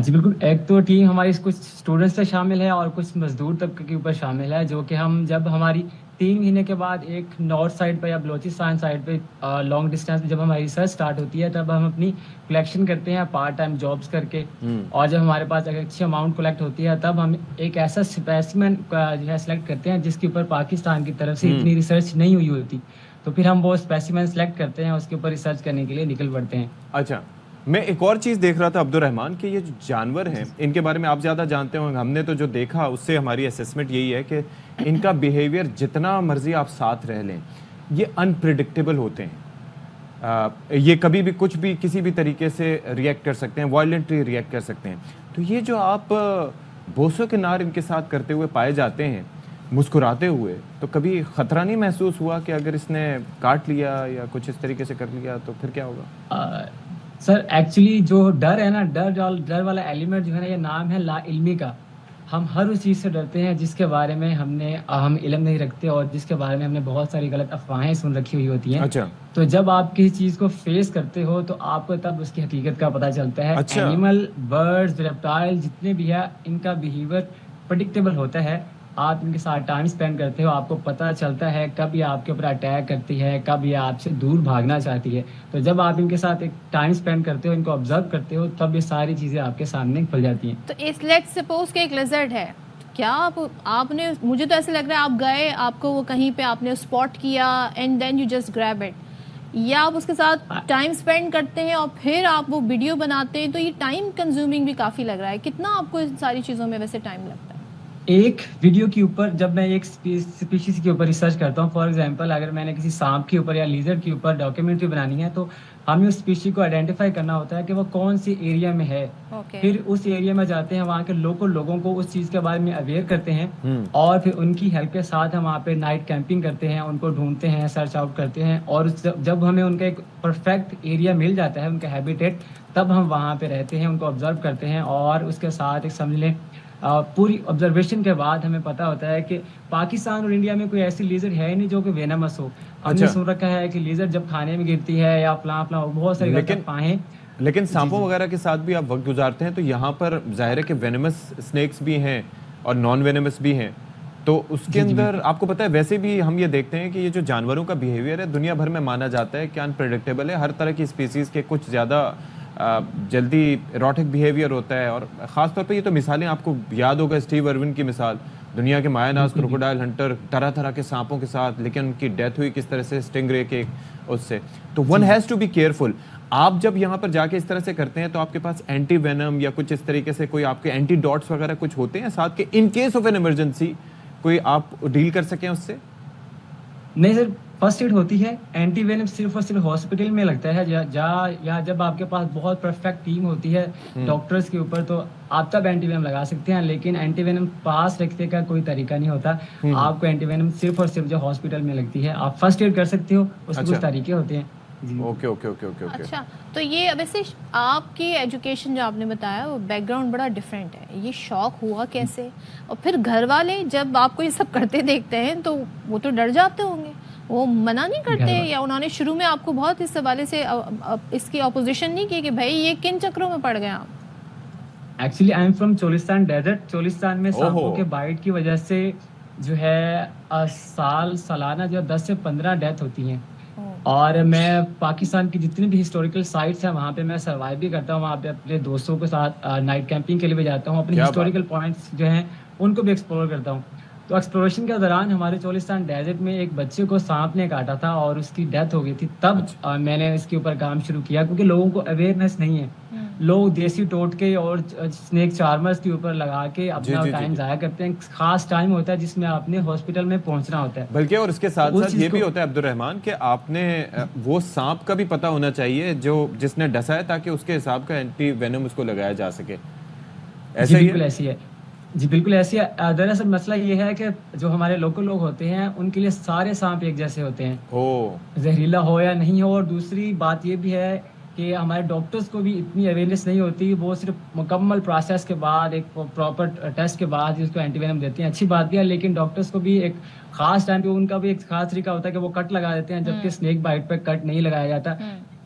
Speaker 7: جی بالکل، ایک تو ٹیم ہماری کچھ اسٹوڈنٹس سے شامل ہے اور کچھ مزدور طبقے کے اوپر شامل ہے، جو کہ ہم جب ہماری 3 مہینے کے بعد ایک نارتھ سائڈ پہ یا بلوچستان سائڈ پہ لانگ ڈسٹینس پہ جب ہماری ریسرچ اسٹارٹ ہوتی ہے تب ہم اپنی کلیکشن کرتے ہیں پارٹ ٹائم جابس کر کے, اور جب ہمارے پاس ایک اچھی اماؤنٹ کلیکٹ ہوتی ہے تب ہم ایک ایسا اسپیسیمن جو ہے سلیکٹ کرتے ہیں جس کے اوپر پاکستان کی طرف سے اتنی ریسرچ نہیں ہوئی ہوتی, تو پھر ہم وہ اسپیسیمن سلیکٹ کرتے ہیں, اس کے اوپر ریسرچ کرنے کے لیے نکل پڑتے ہیں.
Speaker 1: اچھا, میں ایک اور چیز دیکھ رہا تھا عبد الرحمان کہ یہ جو جانور ہیں ان کے بارے میں آپ زیادہ جانتے ہوں گے, ہم نے تو جو دیکھا اس سے ہماری اسیسمنٹ یہی ہے کہ ان کا بیہیویئر جتنا مرضی آپ ساتھ رہ لیں یہ انپریڈکٹیبل ہوتے ہیں, یہ کبھی بھی کچھ بھی کسی بھی طریقے سے ریئیکٹ کر سکتے ہیں, وائلنٹلی ریئیکٹ کر سکتے ہیں. تو یہ جو آپ بوسو کے نار ان کے ساتھ کرتے ہوئے پائے جاتے ہیں مسکراتے ہوئے, تو کبھی خطرہ نہیں محسوس ہوا کہ اگر اس نے کاٹ لیا یا کچھ اس طریقے سے کر لیا تو پھر کیا ہوگا؟
Speaker 7: سر ایکچولی جو ڈر ہے نا, ڈر والا ایلیمنٹ جو ہے نا, یہ نام ہے لا علمی کا. ہم ہر اس چیز سے ڈرتے ہیں جس کے بارے میں ہم علم نہیں رکھتے اور جس کے بارے میں ہم نے بہت ساری غلط افواہیں سن رکھی ہوئی ہوتی ہیں.
Speaker 1: اچھا,
Speaker 7: تو جب آپ کسی چیز کو فیس کرتے ہو تو آپ کو تب اس کی حقیقت کا پتہ چلتا ہے. اینیمل, برڈز, ریپٹائل جتنے بھی ہے ان کا بیہیویئر پریڈکٹیبل ہوتا ہے. آپ ان کے ساتھ ٹائم اسپینڈ کرتے ہو, آپ کو پتہ چلتا ہے کب یہ آپ کے اوپر اٹیک کرتی ہے, کب یہ آپ سے دور بھاگنا چاہتی ہے. تو جب آپ ان کے ساتھ ایک ٹائم اسپینڈ کرتے ہو, ان کو آبزرو کرتے ہو, تب یہ ساری چیزیں آپ کے سامنے کھل جاتی ہیں.
Speaker 2: تو اس لیٹس سپوز کہ ایک لیزرڈ ہے, کیا آپ نے, مجھے تو ایسے لگ رہا ہے آپ گئے, آپ کو وہ کہیں پہ آپ نے اسپاٹ کیا and then you just grab it, یا آپ اس کے ساتھ ٹائم اسپینڈ کرتے ہیں اور پھر آپ وہ ویڈیو بناتے ہیں, تو یہ ٹائم کنزیومنگ بھی کافی لگ رہا ہے. کتنا آپ کو ان ساری چیزوں میں ویسے ٹائم لگتا ہے؟
Speaker 7: ایک ویڈیو کے اوپر جب میں ایک اسپیشیز کے اوپر ریسرچ کرتا ہوں, فار ایگزامپل اگر میں نے کسی سانپ کے اوپر یا لیزرڈ کے اوپر ڈاکیومنٹری بنانی ہے تو ہمیں اس اسپیشیز کو آئیڈینٹیفائی کرنا ہوتا ہے کہ وہ کون سی ایریا میں ہے. پھر اس ایریا میں جاتے ہیں, وہاں کے لوکل لوگوں کو اس چیز کے بارے میں اویئر کرتے ہیں, اور پھر ان کی ہیلپ کے ساتھ ہم وہاں پہ نائٹ کیمپنگ کرتے ہیں, ان کو ڈھونڈتے ہیں, سرچ آؤٹ کرتے ہیں, اور جب ہمیں ان کا ایک پرفیکٹ ایریا مل جاتا ہے, ان کا ہیبیٹیٹ, تب ہم وہاں پہ رہتے ہیں, ان کو آبزرو کرتے ہیں, اور اس کے ساتھ ایک سمجھ لیں پوری آبزرویشن کے بعد ہمیں پتہ ہوتا ہے کہ پاکستان اور انڈیا میں کوئی ایسی لیزر ہے نہیں جو کہ وینمس ہو. ہم نے سن رکھا ہے کہ لیزر جب کھانے میں گرتی ہے یا فلاں بہت ساری افواہیں,
Speaker 1: لیکن سانپوں وغیرہ کے ساتھ بھی آپ وقت گزارتے ہیں, تو یہاں پر ظاہر ہے کہ وینمس اسنیکس بھی ہیں اور نان وینمس بھی ہیں, تو اس کے اندر آپ کو پتہ ہے ویسے بھی ہم یہ دیکھتے ہیں کہ یہ جو جانوروں کا بیہیویئر ہے دنیا بھر میں مانا جاتا ہے کہ انپریڈکٹیبل ہے. ہر طرح کی اسپیسیز کے کچھ زیادہ جلدی ایروٹک بیہیویئر ہوتا ہے, اور خاص طور پہ یہ تو مثالیں آپ کو یاد ہوگا اسٹیو ارون کی مثال, دنیا کے مایہ ناز کروکوڈائل ہنٹر, طرح طرح کے سانپوں کے ساتھ, لیکن ان کی ڈیتھ ہوئی کس طرح سے, اسٹنگ رے کے اس سے. تو one has to be careful. آپ جب یہاں پر جا کے اس طرح سے کرتے ہیں تو آپ کے پاس اینٹی وینم یا کچھ اس طریقے سے کوئی آپ کے اینٹی ڈاٹس وغیرہ کچھ ہوتے ہیں ساتھ کے, in case of an emergency کوئی آپ ڈیل کر سکیں اس سے؟
Speaker 7: نہیں سر, فرسٹ ایڈ ہوتی ہے. اینٹی وینم صرف اور صرف ہاسپٹل میں لگتا ہے, یا جب آپ کے پاس بہت پرفیکٹ ٹیم ہوتی ہے ڈاکٹرز کے اوپر تو آپ تب اینٹی وینم لگا سکتے ہیں, لیکن اینٹی وینم پاس رکھنے کا کوئی طریقہ نہیں ہوتا. آپ کو اینٹی وینم صرف اور صرف جو ہاسپٹل میں لگتی ہے, آپ فرسٹ ایڈ کر سکتے ہو, اس کے کچھ طریقے ہوتے ہیں.
Speaker 2: اچھا, تو یہ ویسے آپ کی ایجوکیشن جو آپ نے بتایا وہ بیک گراؤنڈ بڑا ڈفرینٹ ہے, یہ شوق ہوا کیسے؟ اور پھر گھر والے جب آپ کو یہ سب کرتے دیکھتے ہیں تو وہ تو ڈر جاتے ہوں گے, وہ منع نہیں کرتے, یا انہوں نے شروع میں آپ کو بہت اس حوالے سے اس کی اپوزیشن نہیں کی کہ بھائی یہ کن چکروں میں پڑ گئے آپ؟
Speaker 7: Actually I am from Cholistan desert. Cholistan میں سانپوں کے بائٹ کی وجہ سے جو ہے سالانہ جو 10 سے 15 ڈیتھ ہوتی ہیں, اور میں پاکستان کی جتنی بھی ہسٹوریکل سائٹس ہیں وہاں پہ میں سروائیو بھی کرتا ہوں, وہاں پہ اپنے دوستوں کے ساتھ نائٹ کیمپنگ کے لیے بھی جاتا ہوں, اپنے ہسٹوریکل پوائنٹس جو ہیں ان کو بھی ایکسپلور کرتا ہوں. تو ایکسپلوریشن کے دوران ہمارے چولستان ڈیزرٹ میں ایک بچے کو سانپ نے کاٹا تھا اور اس کی ڈیتھ ہو گئی تھی. تب میں نے اس کے اوپر کام شروع کیا, کیونکہ لوگوں کو اویئرنیس نہیں ہے. لوگ دیسی ٹوٹکے اور اسنیک چارمرز کے اوپر لگا کے اپنا ٹائم ضائع کرتے ہیں. خاص ٹائم ہوتا ہے جس میں آپ نے ہاسپٹل میں پہنچنا ہوتا ہے.
Speaker 1: بلکہ اور اس کے ساتھ ساتھ یہ بھی ہوتا ہے عبد الرحمان کہ آپ نے وہ سانپ کا بھی پتہ ہونا چاہیے جس نے ڈسا ہے, تاکہ اس کے حساب کا اینٹی وینم اس کو لگایا جا سکے.
Speaker 7: ایسا بالکل ایسی ہے. جی بالکل ایسی ہے. دراصل مسئلہ یہ ہے کہ جو ہمارے لوکل لوگ ہوتے ہیں ان کے لیے سارے سانپ ایک جیسے ہوتے ہیں, زہریلا ہو یا نہیں ہو. اور دوسری بات یہ بھی ہے کہ ہمارے ڈاکٹرز کو بھی اتنی اویئرنیس نہیں ہوتی, وہ صرف مکمل پروسیس کے بعد ایک پراپر ٹیسٹ کے بعد اس کو اینٹی وینم دیتے ہیں. اچھی بات بھی ہے, لیکن ڈاکٹرز کو بھی ایک خاص ٹائم پہ ان کا بھی ایک خاص طریقہ ہوتا ہے کہ وہ کٹ لگا دیتے ہیں, جبکہ اسنیک بائٹ پہ کٹ نہیں لگایا جاتا.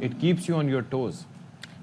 Speaker 1: It keeps you on your toes.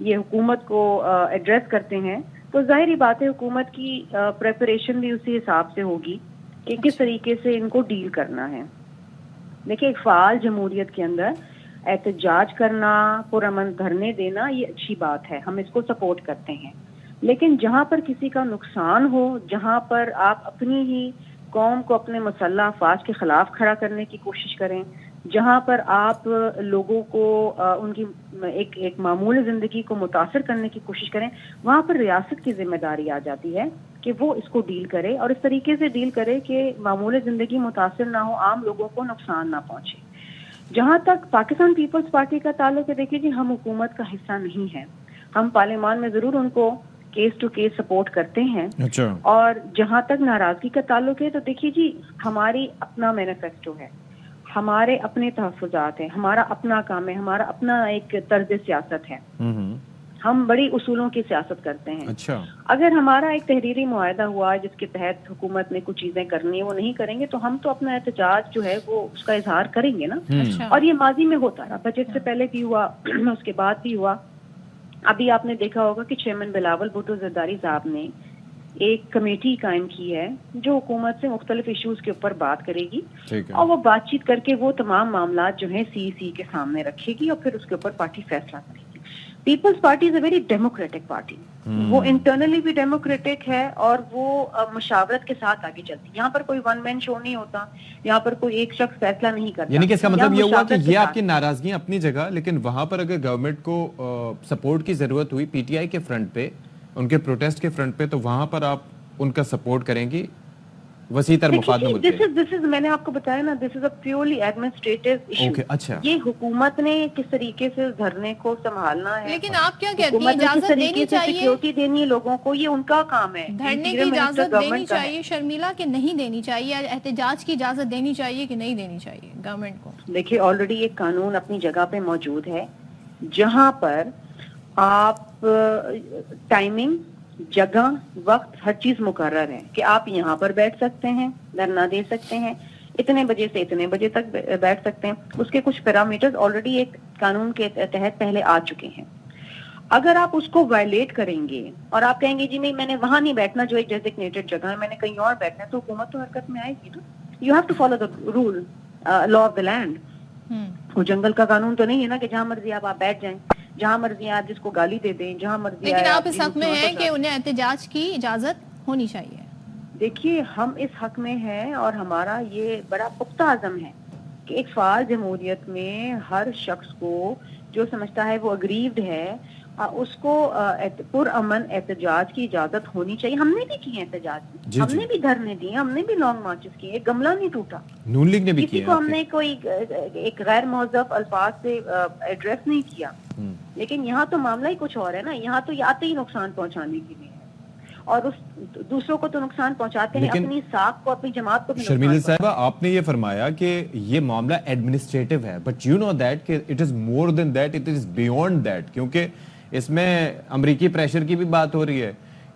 Speaker 8: یہ حکومت کو ایڈریس کرتے ہیں تو ظاہری بات ہے حکومت کی پریپریشن بھی اسی حساب سے ہوگی کہ کس طریقے سے ان کو ڈیل کرنا ہے. دیکھیں ایک فعال جمہوریت کے اندر احتجاج کرنا، پرامن دھرنے دینا یہ اچھی بات ہے، ہم اس کو سپورٹ کرتے ہیں. لیکن جہاں پر کسی کا نقصان ہو، جہاں پر آپ اپنی ہی قوم کو اپنے مسلح افواج کے خلاف کھڑا کرنے کی کوشش کریں، جہاں پر آپ لوگوں کو ان کی ایک معمول زندگی کو متاثر کرنے کی کوشش کریں، وہاں پر ریاست کی ذمہ داری آ جاتی ہے کہ وہ اس کو ڈیل کرے اور اس طریقے سے ڈیل کرے کہ معمول زندگی متاثر نہ ہو، عام لوگوں کو نقصان نہ پہنچے. جہاں تک پاکستان پیپلز پارٹی کا تعلق ہے، دیکھیے جی ہم حکومت کا حصہ نہیں ہیں، ہم پارلیمان میں ضرور ان کو کیس ٹو کیس سپورٹ کرتے ہیں. اور جہاں تک ناراضگی کا تعلق ہے تو دیکھیے جی ہماری اپنا مینیفیسٹو ہے، ہمارے اپنے تحفظات ہیں، ہمارا اپنا کام ہے، ہمارا اپنا ایک طرز سیاست ہے، ہم بڑی اصولوں کی سیاست کرتے ہیں. اگر ہمارا ایک تحریری معاہدہ ہوا جس کے تحت حکومت نے کچھ چیزیں کرنی ہے وہ نہیں کریں گے تو ہم تو اپنا احتجاج جو ہے وہ اس کا اظہار کریں گے نا. اور یہ ماضی میں ہوتا رہا، بجٹ سے پہلے بھی ہوا، اس کے بعد بھی ہوا. ابھی آپ نے دیکھا ہوگا کہ چیئرمین بلاول بھٹو زرداری صاحب نے ایک کمیٹی قائم کی ہے جو حکومت سے مختلف ایشوز کے اوپر بات کرے گی اور وہ بات چیت کر کے وہ تمام معاملات جو ہیں سی کے سامنے رکھے گی اور پھر اس کے اوپر پارٹی فیصلہ کرے گی. Peoples Party is a very democratic party, وہ انٹرنلی بھی ڈیموکریٹک ہے اور وہ مشاورت کے ساتھ آگے چلتی ہے. یہاں پر کوئی ون مین شو نہیں ہوتا، یہاں پر کوئی ایک شخص فیصلہ نہیں کرتا.
Speaker 1: یعنی کہ اس کا مطلب یہ ہوا کہ یہ آپ کی ناراضگیاں اپنی جگہ، لیکن وہاں پر اگر گورنمنٹ کو سپورٹ کی ضرورت ہوئی پی ٹی آئی کے فرنٹ پہ، ان کے پروٹیسٹ کے فرنٹ پہ، تو وہاں پر آپ ان کا سپورٹ کریں گی وسیع تر مفاد میں ملک ہے.
Speaker 8: دس از میں نے آپ کو بتایا نا، دس از اے پیورلی ایڈمنسٹریٹو ایشو.
Speaker 1: اچھا،
Speaker 8: یہ حکومت نے کس طریقے سے دھرنے کو سنبھالنا ہے،
Speaker 2: لیکن آپ کیا کہتی ہیں اجازت دینی چاہیے
Speaker 8: سیکیورٹی دینی ہے لوگوں کو، یہ ان کا کام ہے.
Speaker 2: دھرنے کی اجازت دینی چاہیے شرمیلا کہ نہیں دینی چاہیے، احتجاج کی اجازت دینی چاہیے کہ نہیں دینی چاہیے گورنمنٹ کو؟
Speaker 8: دیکھیے آلریڈی ایک قانون اپنی جگہ پہ موجود ہے جہاں پر آپ ٹائمنگ، جگہ، وقت، ہر چیز مقرر ہے کہ آپ یہاں پر بیٹھ سکتے ہیں، دھرنا دے سکتے ہیں، اتنے بجے سے اتنے بجے تک بیٹھ سکتے ہیں. اس کے کچھ پیرامیٹرز آلریڈی ایک قانون کے تحت پہلے آ چکے ہیں. اگر آپ اس کو وائلیٹ کریں گے اور آپ کہیں گے جی نہیں میں نے وہاں نہیں بیٹھنا جو ایک ڈیزگنیٹڈ جگہ ہے، میں نے کہیں اور بیٹھنا ہے، تو حکومت تو حرکت میں آئے گی نا. You have to follow the rule, law of the land. وہ جنگل کا قانون تو نہیں ہے نا کہ جہاں مرضی آپ بیٹھ جائیں، جہاں مرضی آپ جس کو گالی دے دیں، جہاں مرضی.
Speaker 2: لیکن آپ اس حق میں ہیں کہ انہیں احتجاج کی اجازت ہونی چاہیے.
Speaker 8: دیکھیے ہم اس حق میں ہیں اور ہمارا یہ بڑا پختہ عزم ہے کہ ایک فعال جمہوریت میں ہر شخص کو جو سمجھتا ہے وہ اگریوڈ ہے اس کو پرامن احتجاج کی اجازت ہونی چاہیے. ہم نے بھی کیے احتجاج، ہم نے بھی دھرنے دیے، ہم نے بھی لانگ مارچز کیے، ایک گملہ نہیں ٹوٹا.
Speaker 1: نون لیگ نے بھی
Speaker 8: کسی کو ہم نے کوئی ایک غیر مہذب الفاظ سے ایڈریس نہیں کیا. لیکن یہاں تو معاملہ ہی کچھ اور ہے نا، یہاں تو آتے ہی نقصان پہنچانے کے لیے ہے اور اس دوسروں کو تو نقصان پہنچاتے ہیں، اپنی ساکھ کو، اپنی جماعت کو بھی.
Speaker 1: شرمیلا صاحبہ آپ نے یہ فرمایا کہ یہ معاملہ ایڈمنسٹریٹو ہے، بٹ یو نو دیٹ کہ it is more than that, it is beyond that, کیونکہ اس میں امریکی پریشر کی بھی بات ہو رہی ہے،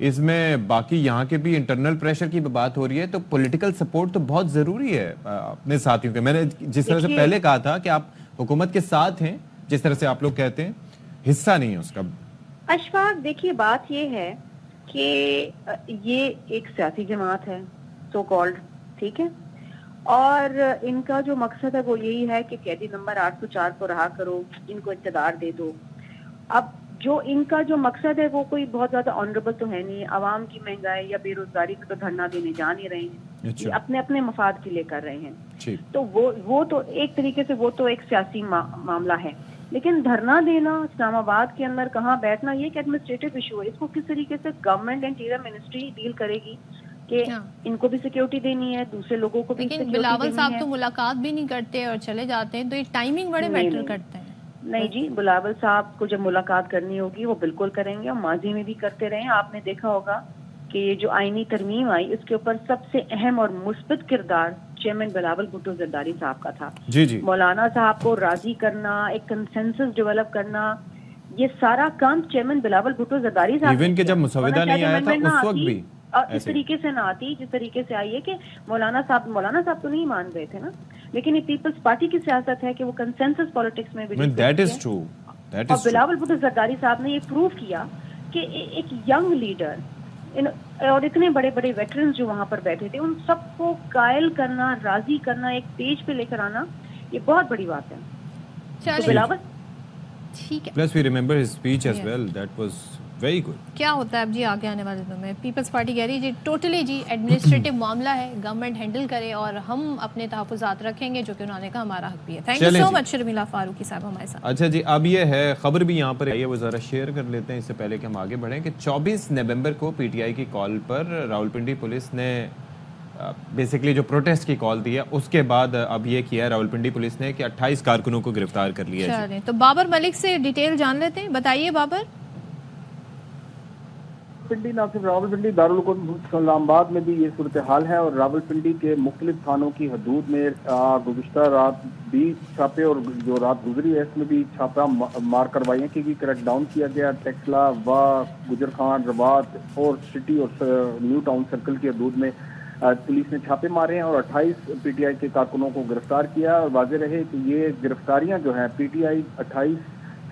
Speaker 1: اس میں باقی یہاں کے بھی انٹرنل پریشر کی بھی بات ہو رہی ہے. تو پولیٹیکل سپورٹ تو بہت ضروری ہے اپنے ساتھیوں کے. میں نے جس طرح سے پہلے کہا تھا کہ آپ حکومت کے ساتھ ہیں، جس طرح سے آپ لوگ کہتے ہیں، حصہ نہیں ہے اس کا.
Speaker 8: اشفاق دیکھیے بات یہ ہے کہ یہ ایک سیاسی جماعت ہے سو کالڈ، ٹھیک ہے، اور ان کا جو مقصد ہے وہ یہی ہے کہ قیدی نمبر 804 کو رہا کرو، ان کو اقتدار دے دو. اب جو ان کا جو مقصد ہے وہ کوئی بہت زیادہ آنریبل تو ہے نہیں. عوام کی مہنگائی یا بے روزگاری پہ تو دھرنا دینے جا نہیں رہے ہیں، اپنے اپنے مفاد کے لیے کر رہے ہیں. تو وہ تو ایک طریقے سے وہ تو ایک سیاسی معاملہ ہے. لیکن دھرنا دینا اسلام آباد کے اندر کہاں بیٹھنا یہ ایک ایڈمنسٹریٹو ایشو ہے. اس کو کس طریقے سے گورنمنٹ انٹیریئر منسٹری ڈیل کرے گی کہ ان کو بھی سیکیورٹی دینی ہے، دوسرے لوگوں کو بھی.
Speaker 2: لیکن بلاول صاحب تو ملاقات بھی نہیں کرتے اور چلے جاتے ہیں، تو یہ ٹائمنگ بڑے میٹر کرتے ہیں.
Speaker 8: نہیں جی، بلاول صاحب کو جب ملاقات کرنی ہوگی وہ بالکل کریں گے، اور ماضی میں بھی کرتے رہے ہیں. آپ نے دیکھا ہوگا کہ یہ جو آئینی ترمیم آئی اس کے اوپر سب سے اہم اور مثبت کردار چیئرمین بلاول بھٹو زرداری صاحب کا تھا. مولانا صاحب کو راضی کرنا، ایک کنسنسس ڈیولپ کرنا، یہ سارا کام چیئرمین بلاول بھٹو زرداری صاحب
Speaker 1: ایون کہ جب مسودہ نہیں آیا تھا اس وقت بھی
Speaker 8: اس طریقے سے نہ آتی جس طریقے سے آئی ہے کہ مولانا صاحب تو نہیں مان رہے تھے نا. لیکن یہ پیپلز پارٹی کی سیاست ہے کہ وہ کنسنسس پالیٹکس میں بھی.
Speaker 1: دیٹ از ٹرو،
Speaker 8: اور بلاول بھٹو زرداری صاحب نے یہ پروو کیا کہ ایک ینگ لیڈر اور اتنے بڑے بڑے ویٹرنز جو وہاں پر بیٹھے تھے ان سب کو قائل کرنا, راضی کرنا, ایک پیج پہ لے کر آنا, یہ بہت بڑی بات ہے. تو بلاول
Speaker 2: ٹھیک ہے.
Speaker 1: Plus we remember his speech as well, that was very good.
Speaker 2: کیا ہوتا ہے اب جی آگے آنے والے دنوں میں پیپلز پارٹی کہہ رہی ہے جی ٹوٹلی جی ایڈمنسٹریٹو معاملہ ہے, گورنمنٹ ہینڈل کرے اور ہم اپنے تحفظات رکھیں گے, جو کہ انہوں نے کہا ہمارا حق بھی ہے. تھینک یو سو مچ شرمیلا فاروقی صاحب ہمارے ساتھ.
Speaker 1: اچھا جی, اب یہ ہے خبر بھی یہاں پر ہے, وہ ذرا شیئر کر لیتے ہیں اس سے پہلے کہ ہم آگے بڑھیں, کہ 24 نومبر کو پی ٹی آئی کی کال پر راولپنڈی پولیس نے بیسکلی جو پروٹیسٹ کی کال دی ہے, اس کے بعد اب یہ کیا ہے راولپنڈی پولیس نے کہ 28 کارکنوں کو گرفتار کر لیا ہے.
Speaker 2: تو بابر ملک سے ڈیٹیل جان لیتے ہیں, بتائیے بابر.
Speaker 9: پنڈی نہ صرف راولپنڈی, دارالحکومت اسلام آباد میں بھی یہ صورتحال ہے, اور راولپنڈی کے مختلف تھانوں کی حدود میں گزشتہ رات بھی چھاپے, اور جو رات گزری ہے اس میں بھی چھاپہ مار کروائیاں کی گئی, کریک ڈاؤن کیا گیا. ٹیکسلا, گجر خان, روات اور سٹی اور نیو ٹاؤن سرکل کی حدود میں پولیس نے چھاپے مارے ہیں اور 28 پی ٹی آئی کے کارکنوں کو گرفتار کیا. اور واضح رہے کہ یہ گرفتاریاں جو ہیں پی ٹی آئی 28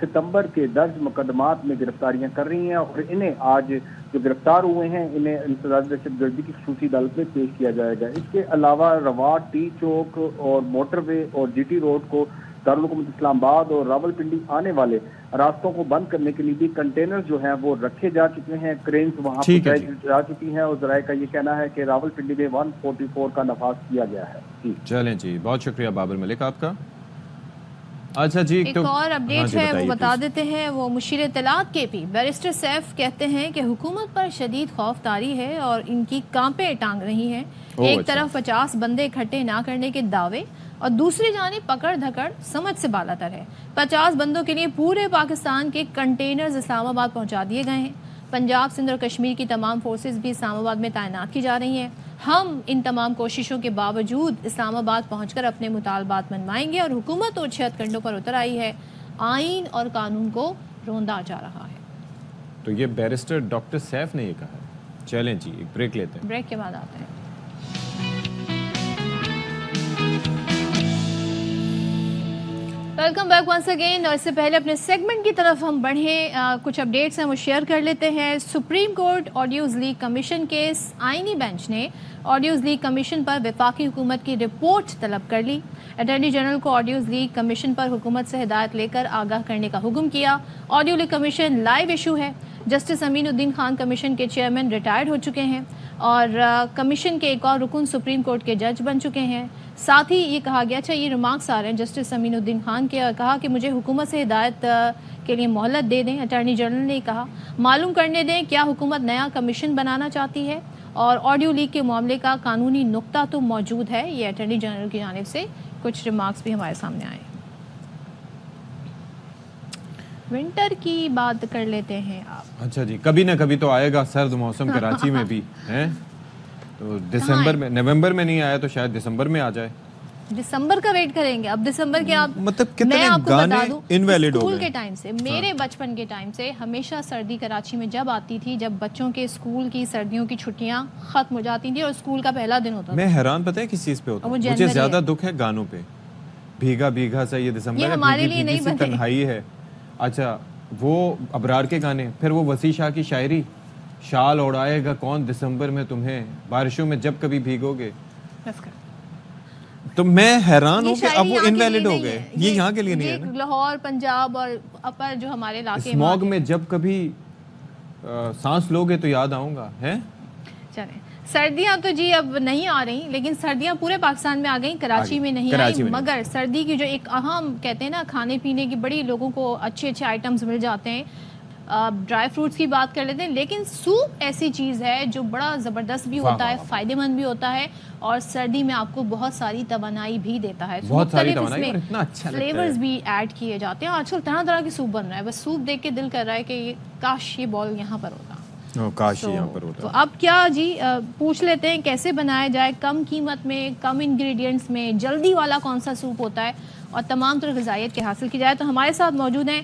Speaker 9: ستمبر کے درج مقدمات میں گرفتاریاں کر رہی ہیں, اور انہیں آج جو گرفتار ہوئے ہیں انہیں انسداد دہشت گردی کی خصوصی عدالت میں پیش کیا جائے گا. اس کے علاوہ روات, ٹی چوک اور موٹر وے اور جی ٹی روڈ کو دارالحکومت اسلام آباد اور راولپنڈی آنے والے راستوں کو بند کرنے کے لیے بھی کنٹینر جو ہیں وہ رکھے جا چکے ہیں, کرینز وہاں پہ جا چکی ہیں, اور ذرائع کا یہ کہنا ہے کہ راولپنڈی میں 144 کا نفاذ کیا گیا ہے.
Speaker 1: چلیں جی, بہت شکریہ بابر ملک آپ کا. اچھا جی,
Speaker 2: ایک اور اپڈیٹ ہے وہ بتا دیتے ہیں. وہ مشیر اطلاعات کے پی بیرسٹر سیف کہتے ہیں کہ حکومت پر شدید خوف طاری ہے اور ان کی کانپیں ٹانگ رہی ہیں. ایک طرف 50 بندے اکٹھے نہ کرنے کے دعوے اور دوسری جانب پکڑ دھکڑ سمجھ سے بالا تر ہے. 50 بندوں کے لیے پورے پاکستان کے کنٹینرز اسلام آباد پہنچا دیے گئے ہیں. پنجاب, سندھ اور کشمیر کی تمام فورسز بھی اسلام آباد میں تعینات کی جا رہی ہیں. ہم ان تمام کوششوں کے باوجود اسلام آباد پہنچ کر اپنے مطالبات منوائیں گے, اور حکومت اور 6 کنڈوں پر اتر آئی ہے. آئین اور قانون کو روندا جا رہا ہے.
Speaker 1: تو یہ بیرسٹر ڈاکٹر سیف نے یہ کہا ہے. چلیں جی, ایک بریک لیتے ہیں,
Speaker 2: بریک کے بعد آتے ہیں. Welcome back once again. اور اس سے پہلے اپنے سیگمنٹ کی طرف ہم بڑھیں, کچھ اپڈیٹس ہیں وہ شیئر کر لیتے ہیں. Supreme Court audios leak commission case, آئینی بینچ نے آڈیوز لیک کمیشن پر وفاقی حکومت کی رپورٹ طلب کر لی. اٹارنی جنرل کو آڈیوز لیک کمیشن پر حکومت سے ہدایت لے کر آگاہ کرنے کا حکم کیا. Audio leak commission live issue ہے. جسٹس امین الدین خان کمیشن کے چیئرمین ریٹائرڈ ہو چکے ہیں, اور کمیشن کے ایک اور رکن سپریم کورٹ کے جج بن چکے ہیں. ساتھ ہی یہ کہا گیا, اچھا یہ ریمارکس آ رہے ہیں جسٹس امین الدین خان کے, کہا کہ مجھے حکومت سے ہدایت کے لیے مہلت دے دیں. اٹارنی جنرل نے کہا معلوم کرنے دیں کیا حکومت نیا کمیشن بنانا چاہتی ہے, اور آڈیو لیک کے معاملے کا قانونی نقطہ تو موجود ہے. یہ اٹارنی جنرل کی جانب سے کچھ ریمارکس بھی ہمارے سامنے آئے. ونٹر کی بات کر لیتے ہیں آپ.
Speaker 1: اچھا جی, کبھی نہ کبھی تو آئے گا سرد موسم کراچی میں بھی ہیں, تو دسمبر میں, نومبر میں نہیں آیا تو شاید دسمبر میں آ جائے.
Speaker 2: دسمبر کا ویٹ کریں گے. اب دسمبر کے آپ,
Speaker 1: مطلب کتنے
Speaker 2: میں آپ کو بتا دوں
Speaker 1: انویلڈ ہو گئے.
Speaker 2: اسکول کے ٹائم سے, میرے بچپن کے ٹائم سے ہمیشہ سردی کراچی میں جب آتی تھی, جب بچوں کے اسکول کی سردیوں کی چھٹیاں ختم ہو جاتی تھیں اور اسکول کا پہلا دن ہوتا تھا.
Speaker 1: میں حیران پتہ ہے کس چیز پہ ہوتا ہوں, مجھے زیادہ دکھ ہے گانوں پہ. بھیگا بھیگا سا یہ دسمبر ہے,
Speaker 2: ہمارے لیے نہیں بنے,
Speaker 1: تنہائی ہے. اچھا وہ ابرار کے گانے, پھر وہ وسیع شاہ کی شاعری, شال اڑائے گا کون دسمبر میں تمہیں, بارشوں میں جب کبھی بھیگو گے. تو میں حیران ہوں کہ اب وہ انویلڈ ہو گئے. یہ یہاں کے لیے نہیں ہے نا,
Speaker 2: لاہور, پنجاب اور اپر جو ہمارے علاقے,
Speaker 1: اسموگ میں جب کبھی سانس لوگے تو یاد آؤں گا. ہے
Speaker 2: چلیں, سردیاں تو جی اب نہیں آ رہی, لیکن سردیاں پورے پاکستان میں آ گئیں, کراچی میں نہیں آئی. مگر سردی کی جو ایک اہم کہتے ہیں نا کھانے پینے کی بڑی لوگوں کو اچھے اچھے آئٹمز مل جاتے ہیں. ڈرائی فروٹس کی بات کر لیتے ہیں, لیکن سوپ ایسی چیز ہے جو بڑا زبردست بھی ہوتا ہے, فائدہ مند بھی ہوتا ہے, اور سردی میں آپ کو بہت ساری توانائی بھی دیتا ہے. مختلف اس میں فلیورز بھی ایڈ کیے جاتے ہیں. آج کل طرح طرح کی سوپ بن رہا ہے, بس سوپ دیکھ کے دل کر رہا ہے کہ کاش یہ بال یہاں پر ہوتا,
Speaker 1: کاش یہاں پر ہوتا.
Speaker 2: تو اب کیا جی پوچھ لیتے ہیں کیسے بنایا جائے, کم قیمت میں, کم انگریڈینٹس میں, جلدی والا کون سا سوپ ہوتا ہے, اور تمام طرح غذائیت کے حاصل کی جائے. تو ہمارے ساتھ موجود ہیں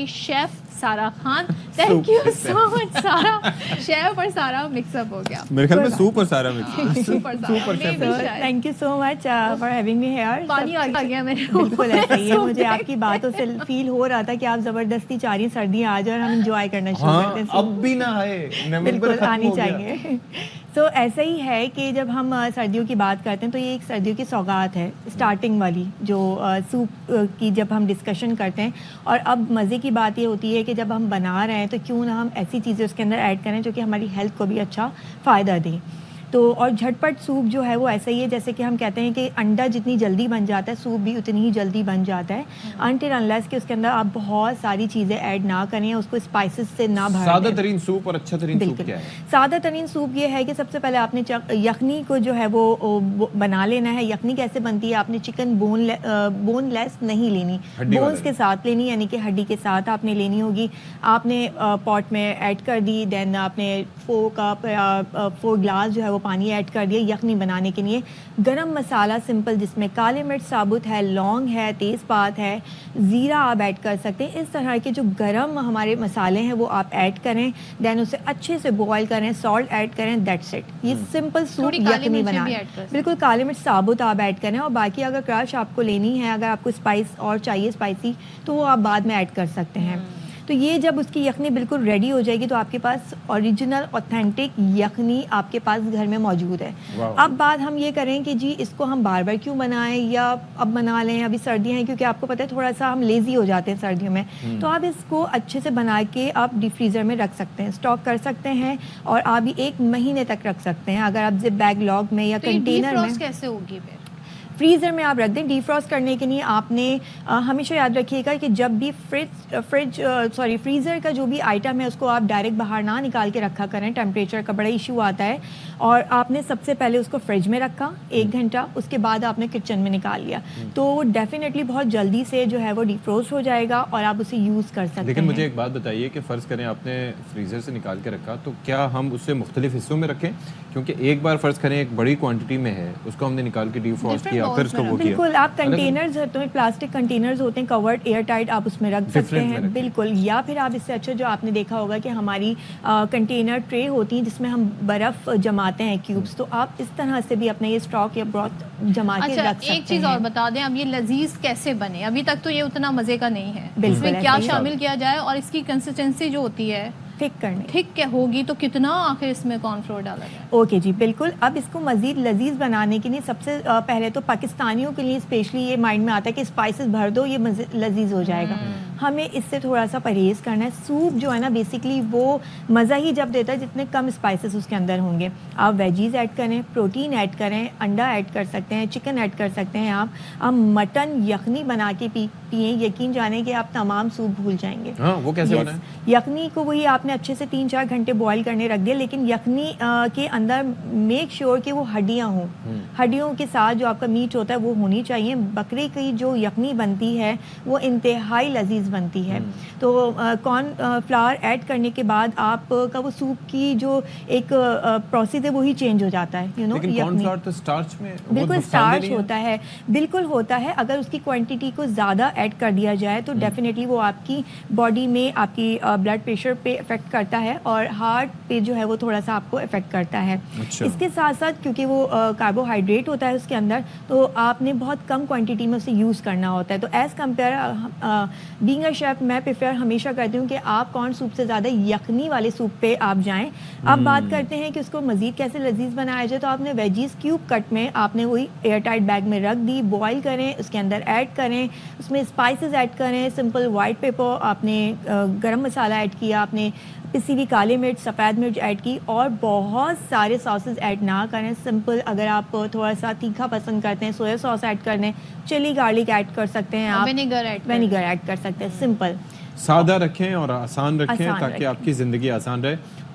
Speaker 2: شیف سارا خان. تھینک یو سو مچ سارا. شیف اور سارا مکس اپ ہو گیا
Speaker 1: میرے خیال میں سوپ اور سارا mix.
Speaker 10: Thank you so much for having me here.
Speaker 2: پانی آ گیا میرے.
Speaker 10: بالکل ایسا ہی ہے, مجھے آپ کی باتوں سے فیل ہو رہا تھا کہ آپ زبردستی چاہ رہی ہیں سردیاں آ جائیں اور ہم انجوائے کرنا شروع کرتے ہیں.
Speaker 1: اب بھی نہ آئے,
Speaker 10: بالکل آنی چاہیے. تو ایسا ہی ہے کہ جب ہم سردیوں کی بات کرتے ہیں تو یہ ایک سردیوں کی سوغات ہے اسٹارٹنگ والی, جو سوپ کی جب ہم ڈسکشن کرتے ہیں. اور اب مزے کی بات یہ ہوتی ہے کہ جب ہم بنا رہے ہیں تو کیوں نہ ہم ایسی چیزیں اس کے اندر ایڈ کریں جو کہ ہماری ہیلتھ کو بھی اچھا فائدہ دیں. تو اور جھٹ پٹ سوپ جو ہے وہ ایسا ہی ہے جیسے کہ ہم کہتے ہیں کہ انڈا جتنی جلدی بن جاتا ہے سوپ بھی اتنی ہی جلدی بن جاتا ہے, انٹل انلیس کہ اس کے اندر آپ بہت ساری چیزیں ایڈ نہ کریں, اس کو اسپائسز سے نہ بھر دیں.
Speaker 1: سادہ ترین سوپ اور اچھا ترین سوپ کیا ہے؟
Speaker 10: سادہ ترین سوپ یہ ہے کہ سب سے پہلے آپ نے یخنی کو جو ہے وہ بنا لینا ہے. یخنی کیسے بنتی ہے, آپ نے چکن بون لیس نہیں لینی, بونس کے ساتھ لینی, یعنی کہ ہڈی کے ساتھ آپ نے لینی ہوگی. آپ نے پاٹ میں ایڈ کر دی, دین آپ نے 4 کپ 4 گلاس جو ہے وہ پانی ایڈ کر دیا یخنی بنانے کے لیے. گرم مسالہ سمپل جس میں کالے مرچ ثابت ہے, لونگ ہے, تیز پات ہے, زیرہ آپ ایڈ کر سکتے ہیں. اس طرح کے جو گرم ہمارے مسالے ہیں وہ آپ ایڈ کریں, دین اسے اچھے سے بوائل کریں, سالٹ ایڈ کریں, دیٹس اٹ. یہ سمپل سوپ یخنی بنا, بالکل کالے مرچ ثابت آپ ایڈ کریں. اور باقی اگر کرش آپ کو لینی ہے, اگر آپ کو اسپائس اور چاہیے اسپائسی تو وہ آپ بعد میں ایڈ کر سکتے ہیں. تو یہ جب اس کی یخنی بالکل ریڈی ہو جائے گی تو آپ کے پاس اوریجنل اوتھینٹک یخنی آپ کے پاس گھر میں موجود ہے. اب بات ہم یہ کریں کہ جی اس کو ہم بار بار کیوں بنائیں یا اب بنا لیں, ابھی سردیاں ہیں, کیونکہ آپ کو پتہ ہے تھوڑا سا ہم لیزی ہو جاتے ہیں سردیوں میں. تو آپ اس کو اچھے سے بنا کے آپ ڈیپ فریزر میں رکھ سکتے ہیں, اسٹاک کر سکتے ہیں, اور آپ 1 مہینے تک رکھ سکتے ہیں اگر آپ زپ بیگ لاگ میں یا کنٹینر میں.
Speaker 2: کیسے ہوگی پھر؟
Speaker 10: فریزر میں آپ رکھ دیں. ڈی فروسٹ کرنے کے لیے آپ نے ہمیشہ یاد رکھیے گا کہ جب بھی فریزر کا جو بھی آئٹم ہے اس کو آپ ڈائریکٹ باہر نہ نکال کے رکھا کریں. ٹیمپریچر کا بڑا ایشو آتا ہے. اور آپ نے سب سے پہلے اس کو فریج میں رکھا 1 گھنٹہ, اس کے بعد آپ نے کچن میں نکال لیا, تو ڈیفینیٹلی بہت جلدی سے جو ہے وہ ڈی فروسٹ ہو جائے گا اور آپ اسے یوز کر سکتے ہیں.
Speaker 1: لیکن مجھے ایک بات بتائیے کہ فرض کریں آپ نے فریزر سے نکال کے رکھا, تو کیا ہم اسے مختلف حصوں میں رکھیں؟ کیونکہ ایک بار فرض کریں ایک بڑی کوانٹٹی میں ہے, اس کو ہم نے نکال کے ڈی فروسٹ کیا, پھر اس کو وہ کیا.
Speaker 10: بالکل, آپ کنٹینرز ہوتے ہیں, پلاسٹک کنٹینرز ہوتے ہیں کورڈ ایئر ٹائٹ, آپ اس میں رکھ سکتے ہیں. بالکل, یا پھر آپ اس سے اچھا جو آپ نے دیکھا ہوگا کہ ہماری کنٹینر ٹرے ہوتی ہیں جس میں ہم برف جماتے ہیں کیوبس, تو آپ اس طرح سے بھی اپنا یہ اسٹاک یا براٹ جما کے رکھ سکتے ہیں.
Speaker 2: ایک چیز اور بتا دیں, اب یہ لذیذ کیسے بنے؟ ابھی تک تو یہ اتنا مزے کا نہیں ہے, اس میں کیا شامل کیا جائے اور اس کی کنسسٹنسی جو ہوتی ہے ٹھیک ہوگی تو کتنا آخر اس میں کارن فلور ڈالا جائے؟
Speaker 10: اوکے جی بالکل. اب اس کو مزید لذیذ بنانے کے لیے سب سے پہلے تو پاکستانیوں کے لیے اسپیشلی یہ مائنڈ میں آتا ہے کہ اسپائسز بھر دو, یہ لذیذ ہو جائے گا. ہمیں اس سے تھوڑا سا پرہیز کرنا ہے. سوپ جو ہے نا بیسکلی وہ مزہ ہی جب دیتا ہے جتنے کم اسپائسز اس کے اندر ہوں گے. آپ ویجیز ایڈ کریں, پروٹین ایڈ کریں, انڈا ایڈ کر سکتے ہیں, چکن ایڈ کر سکتے ہیں. آپ مٹن یخنی بنا کے پئیں, یقین جانیں کہ آپ تمام سوپ بھول جائیں گے.
Speaker 1: وہ کیسے بنا ہے؟
Speaker 10: یخنی کو وہی آپ نے اچھے سے 3-4 گھنٹے بوائل کرنے رکھ دیا, لیکن یخنی کے اندر میک شیور کہ وہ ہڈیاں ہوں. ہڈیوں کے ساتھ جو آپ کا میٹ ہوتا ہے وہ ہونی چاہیے. بکرے کی جو یخنی بنتی ہے وہ انتہائی لذیذ بنتی ہے. تو کارن فلاور ایڈ کرنے کے بعد آپ کا وہ سوپ کی جو ایک پروسیس ہے وہی چینج ہو جاتا ہے.
Speaker 1: بالکل
Speaker 10: اسٹارچ ہوتا ہے, بالکل ہوتا ہے. اگر اس کی کوانٹٹی کو زیادہ ایڈ کر دیا جائے تو ڈیفینیٹلی وہ آپ کی باڈی میں آپ کی بلڈ پریشر پہ افیکٹ کرتا ہے اور ہارٹ پہ جو ہے وہ تھوڑا سا آپ کو افیکٹ کرتا ہے. اس کے ساتھ ساتھ کیونکہ وہ کاربوہائیڈریٹ ہوتا ہے اس کے اندر, تو آپ نے بہت کم کوانٹٹی میں اسے یوز کرنا ہوتا ہے. تو as compare being a chef میں پریفر ہمیشہ کرتی ہوں کہ آپ کارن سوپ سے زیادہ یخنی والے سوپ پہ آپ جائیں. اب بات کرتے ہیں کہ اس کو مزید کیسے لذیذ بنایا جائے. تو آپ نے ویجیز کیوب کٹ میں آپ نے وہی ایئر ٹائٹ بیگ میں رکھ دی, بوائل کریں, اس کے اندر ایڈ کریں, اس میں اسپائسز ایڈ کریں. سمپل وائٹ پیپر, آپ نے گرم مسالہ ایڈ کیا, آپ نے پسی ہوئی کالی مرچ, سفید مرچ ایڈ کی, اور بہت سارے ساسز ایڈ نہ کریں. سمپل اگر آپ تھوڑا سا تیکھا پسند کرتے ہیں سویا ساس ایڈ کر دیں, چلی گارلک ایڈ کر سکتے ہیں, آپ وینیگر ایڈ کر سکتے ہیں. سمپل
Speaker 1: سادہ رکھیں اور آسان رکھیں تاکہ آپ کی زندگی آسان رہے.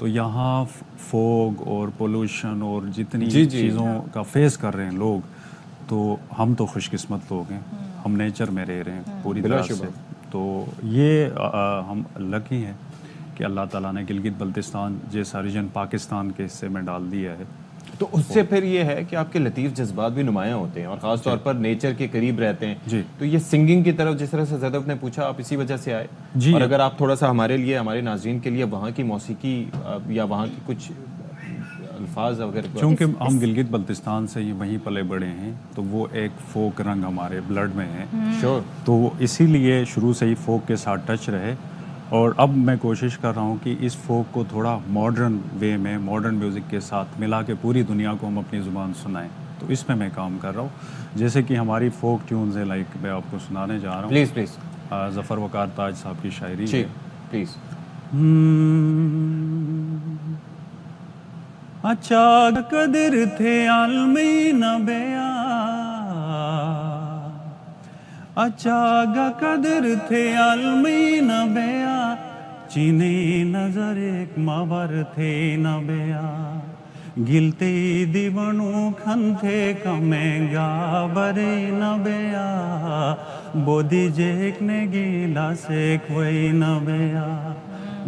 Speaker 11: تو یہاں فوگ اور پولوشن اور جتنی
Speaker 1: جی
Speaker 11: چیزوں کا فیس کر رہے ہیں لوگ، تو ہم تو خوش قسمت لوگ ہیں، ہم نیچر میں رہ رہے ہیں پوری طرح سے. تو یہ ہم لکی ہیں کہ اللہ تعالیٰ نے گلگت بلتستان جیسا ریجن پاکستان کے حصے میں ڈال دیا ہے.
Speaker 1: تو اس سے پھر یہ ہے کہ آپ کے لطیف جذبات بھی نمایاں ہوتے ہیں اور خاص طور پر نیچر کے قریب رہتے ہیں.
Speaker 11: جی.
Speaker 1: تو یہ سنگنگ کی طرف جس طرح سے زیادب نے پوچھا، آپ اسی وجہ سے آئے؟
Speaker 11: جی.
Speaker 1: اور اگر آپ تھوڑا سا ہمارے لیے، ہمارے ناظرین کے لیے وہاں کی موسیقی یا وہاں کی کچھ الفاظ اگر،
Speaker 11: چونکہ ہم گلگت بلتستان سے ہی وہیں پلے بڑے ہیں تو وہ ایک فوک رنگ ہمارے بلڈ میں ہے.
Speaker 1: شور.
Speaker 11: تو اسی لیے شروع سے ہی فوک کے ساتھ ٹچ رہے، اور اب میں کوشش کر رہا ہوں کہ اس فوک کو تھوڑا ماڈرن وے میں، ماڈرن میوزک کے ساتھ ملا کے پوری دنیا کو ہم اپنی زبان سنائیں. تو اس میں کام کر رہا ہوں. جیسے کہ ہماری فوک ٹیونز ہیں، لائک میں آپ کو سنانے جا رہا ہوں.
Speaker 1: Please please.
Speaker 11: ظفر وقار تاج صاحب کی شاعری
Speaker 1: ہے. پلیز.
Speaker 11: اچھا قدر تھے عالمی نہ بیاں، اچھا قدر تھے عالمی نہ بیاں، چینے نظر ایک ماور تھے نہ بیاں، گلتے دیوانوں کھن تھے کمیں گا برے نہ بیاں، بودی جیک نے گیلا سے کوئی نہ بیاں،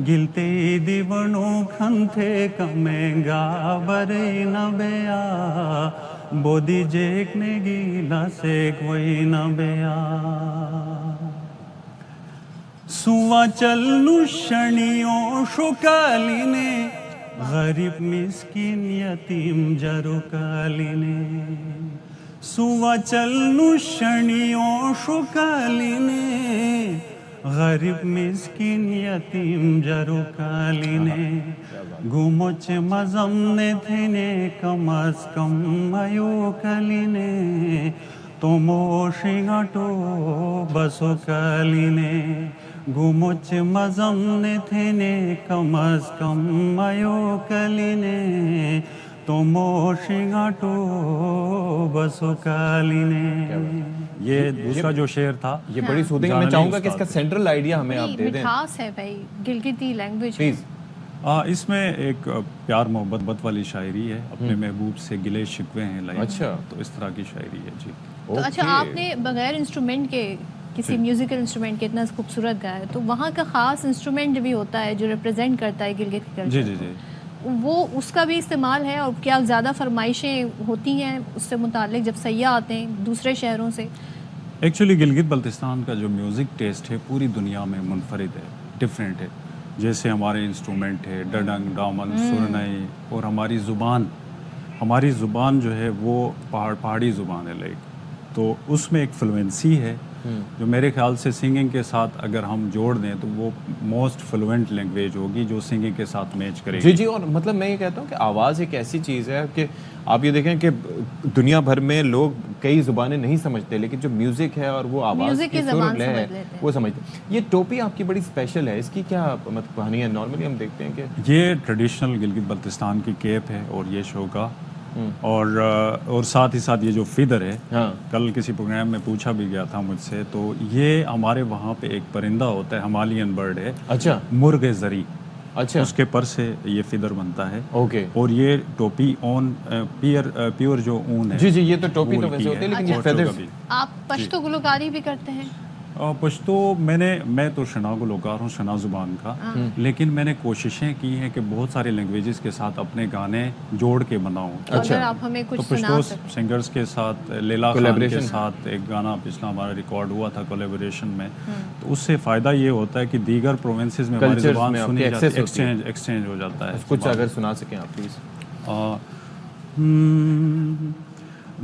Speaker 11: گلتے دیوانوں کھن تھے کمیں گا برے نہ بیاں، بودی جیک نے گیلا سے کوئی نہ بیاں، سوا چلنو شنیوں شکالی نے، غریب مسکین یتیم جرو کالی نے، سوا چلنو شنیوں شکالی نے، غریب مسکین یتیم جرو کالی نے، گموچ مزم نے تھینے کم از کم میو کالی نے، تومو شنگٹو بسو کالی نے، گموچ مزم نے تھینے کم از کم میو کالی نے، تومو شنگٹو بسو کالی نے. یہ دوسرا جو شعر تھا
Speaker 1: یہ بڑی سودھنگ. میں چاہوں گا کہ اس کا سینٹرل آئیڈیا ہمیں آپ دے دیں.
Speaker 2: مٹھاس ہے بھائی گلگتی لینگویج.
Speaker 1: پلیز.
Speaker 11: اس میں ایک پیار محبت والی شاعری ہے، اپنے محبوب سے گلے شکوے ہیں لائک.
Speaker 1: اچھا.
Speaker 11: تو اس طرح کی شاعری ہے. جی.
Speaker 2: تو اچھا، آپ نے بغیر انسٹرومنٹ کے کسی میوزیکل انسٹرومنٹ کے اتنا خوبصورت گایا ہے، تو وہاں کا خاص انسٹرومنٹ بھی ہوتا ہے جو ریپرزینٹ کرتا ہے گلگت کی کلچر.
Speaker 11: جی جی جی.
Speaker 2: وہ اس کا بھی استعمال ہے، اور کیا زیادہ فرمائشیں ہوتی ہیں اس سے متعلق جب سیاح آتے ہیں دوسرے شہروں سے؟
Speaker 11: ایکچولی گلگت بلتستان کا جو میوزک ٹیسٹ ہے پوری دنیا میں منفرد ہے، ڈفرینٹ ہے. جیسے ہمارے انسٹرومنٹ ہے ڈڈنگ، ڈامن، سرنائی، اور ہماری زبان جو ہے وہ پہاڑی زبان ہے لائک. تو اس میں ایک فلوئنسی ہے جو میرے خیال سے سنگنگ کے ساتھ اگر ہم جوڑ دیں تو وہ موسٹ فلوئنٹ لینگویج ہوگی جو سنگنگ کے ساتھ میچ کرے گی.
Speaker 1: جی جی. اور مطلب میں یہ کہتا ہوں کہ آواز ایک ایسی چیز ہے کہ آپ یہ دیکھیں کہ دنیا بھر میں لوگ کئی زبانیں نہیں سمجھتے، لیکن جو میوزک ہے اور وہ آواز کی سر لے ہے وہ سمجھتے ہیں. یہ ٹوپی آپ کی بڑی اسپیشل ہے، اس کی کیا مطلب کہانی ہے؟ نارملی ہم دیکھتے ہیں کہ
Speaker 11: یہ ٹریڈیشنل گلگت بلتستان کی کیپ ہے اور یہ شو کا، اور ساتھ ہی ساتھ یہ جو فیدر ہے، کل کسی پروگرام میں پوچھا بھی گیا تھا مجھ سے، تو یہ ہمارے وہاں پہ ایک پرندہ ہوتا ہے، ہمالین برڈ ہے.
Speaker 1: اچھا.
Speaker 11: مرغ زری.
Speaker 1: اچھا.
Speaker 11: اس کے پر سے یہ فیدر بنتا ہے.
Speaker 1: اوکے.
Speaker 11: اور یہ ٹوپی اون پیور جو اون ہے.
Speaker 1: جی جی. یہ تو ٹوپی تو ویسے ہوتی ہے لیکن یہ فیدر.
Speaker 2: آپ پشتو گلوکاری بھی کرتے ہیں؟
Speaker 11: پشتو میں تو شنا گلوکار ہوں، شنا زبان کا، لیکن میں نے کوششیں کی ہیں کہ بہت سارے لینگویجز کے ساتھ اپنے گانے جوڑ کے بناؤں.
Speaker 2: اگر آپ ہمیں کچھ
Speaker 11: پشتو سنگرز کے ساتھ، لیلا خان کے ساتھ ایک گانا پچھلا ہمارا ریکارڈ ہوا تھا کولیبوریشن میں. تو اس سے فائدہ یہ ہوتا ہے کہ دیگر پروونسز میں ہماری زبان سنی جاتی ہے، ایکسچینج ہو جاتا ہے.
Speaker 1: کچھ اگر سنا سکیں آپ پلیز.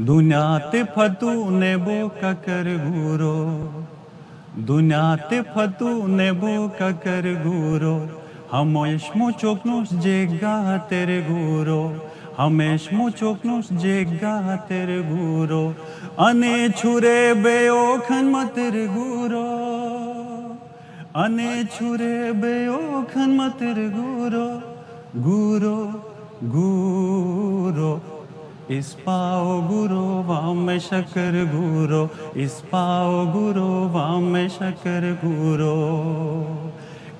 Speaker 11: دنیا تے فتو نے بو ککر گورو، دنیا تے فتو نے بو ککر گورو، ہمیش مو چوکنوش جیگا تیرے گورو، ہمیش مو چوکنوش جیگا تیرے گورو، انے چھرے بے اوکھن متر گورو، انے چھرے بے اوکھن متر گورو، گورو گورو اس پاؤ گورو وام شکر گورو، اس پاؤ گورو وام شکر گورو،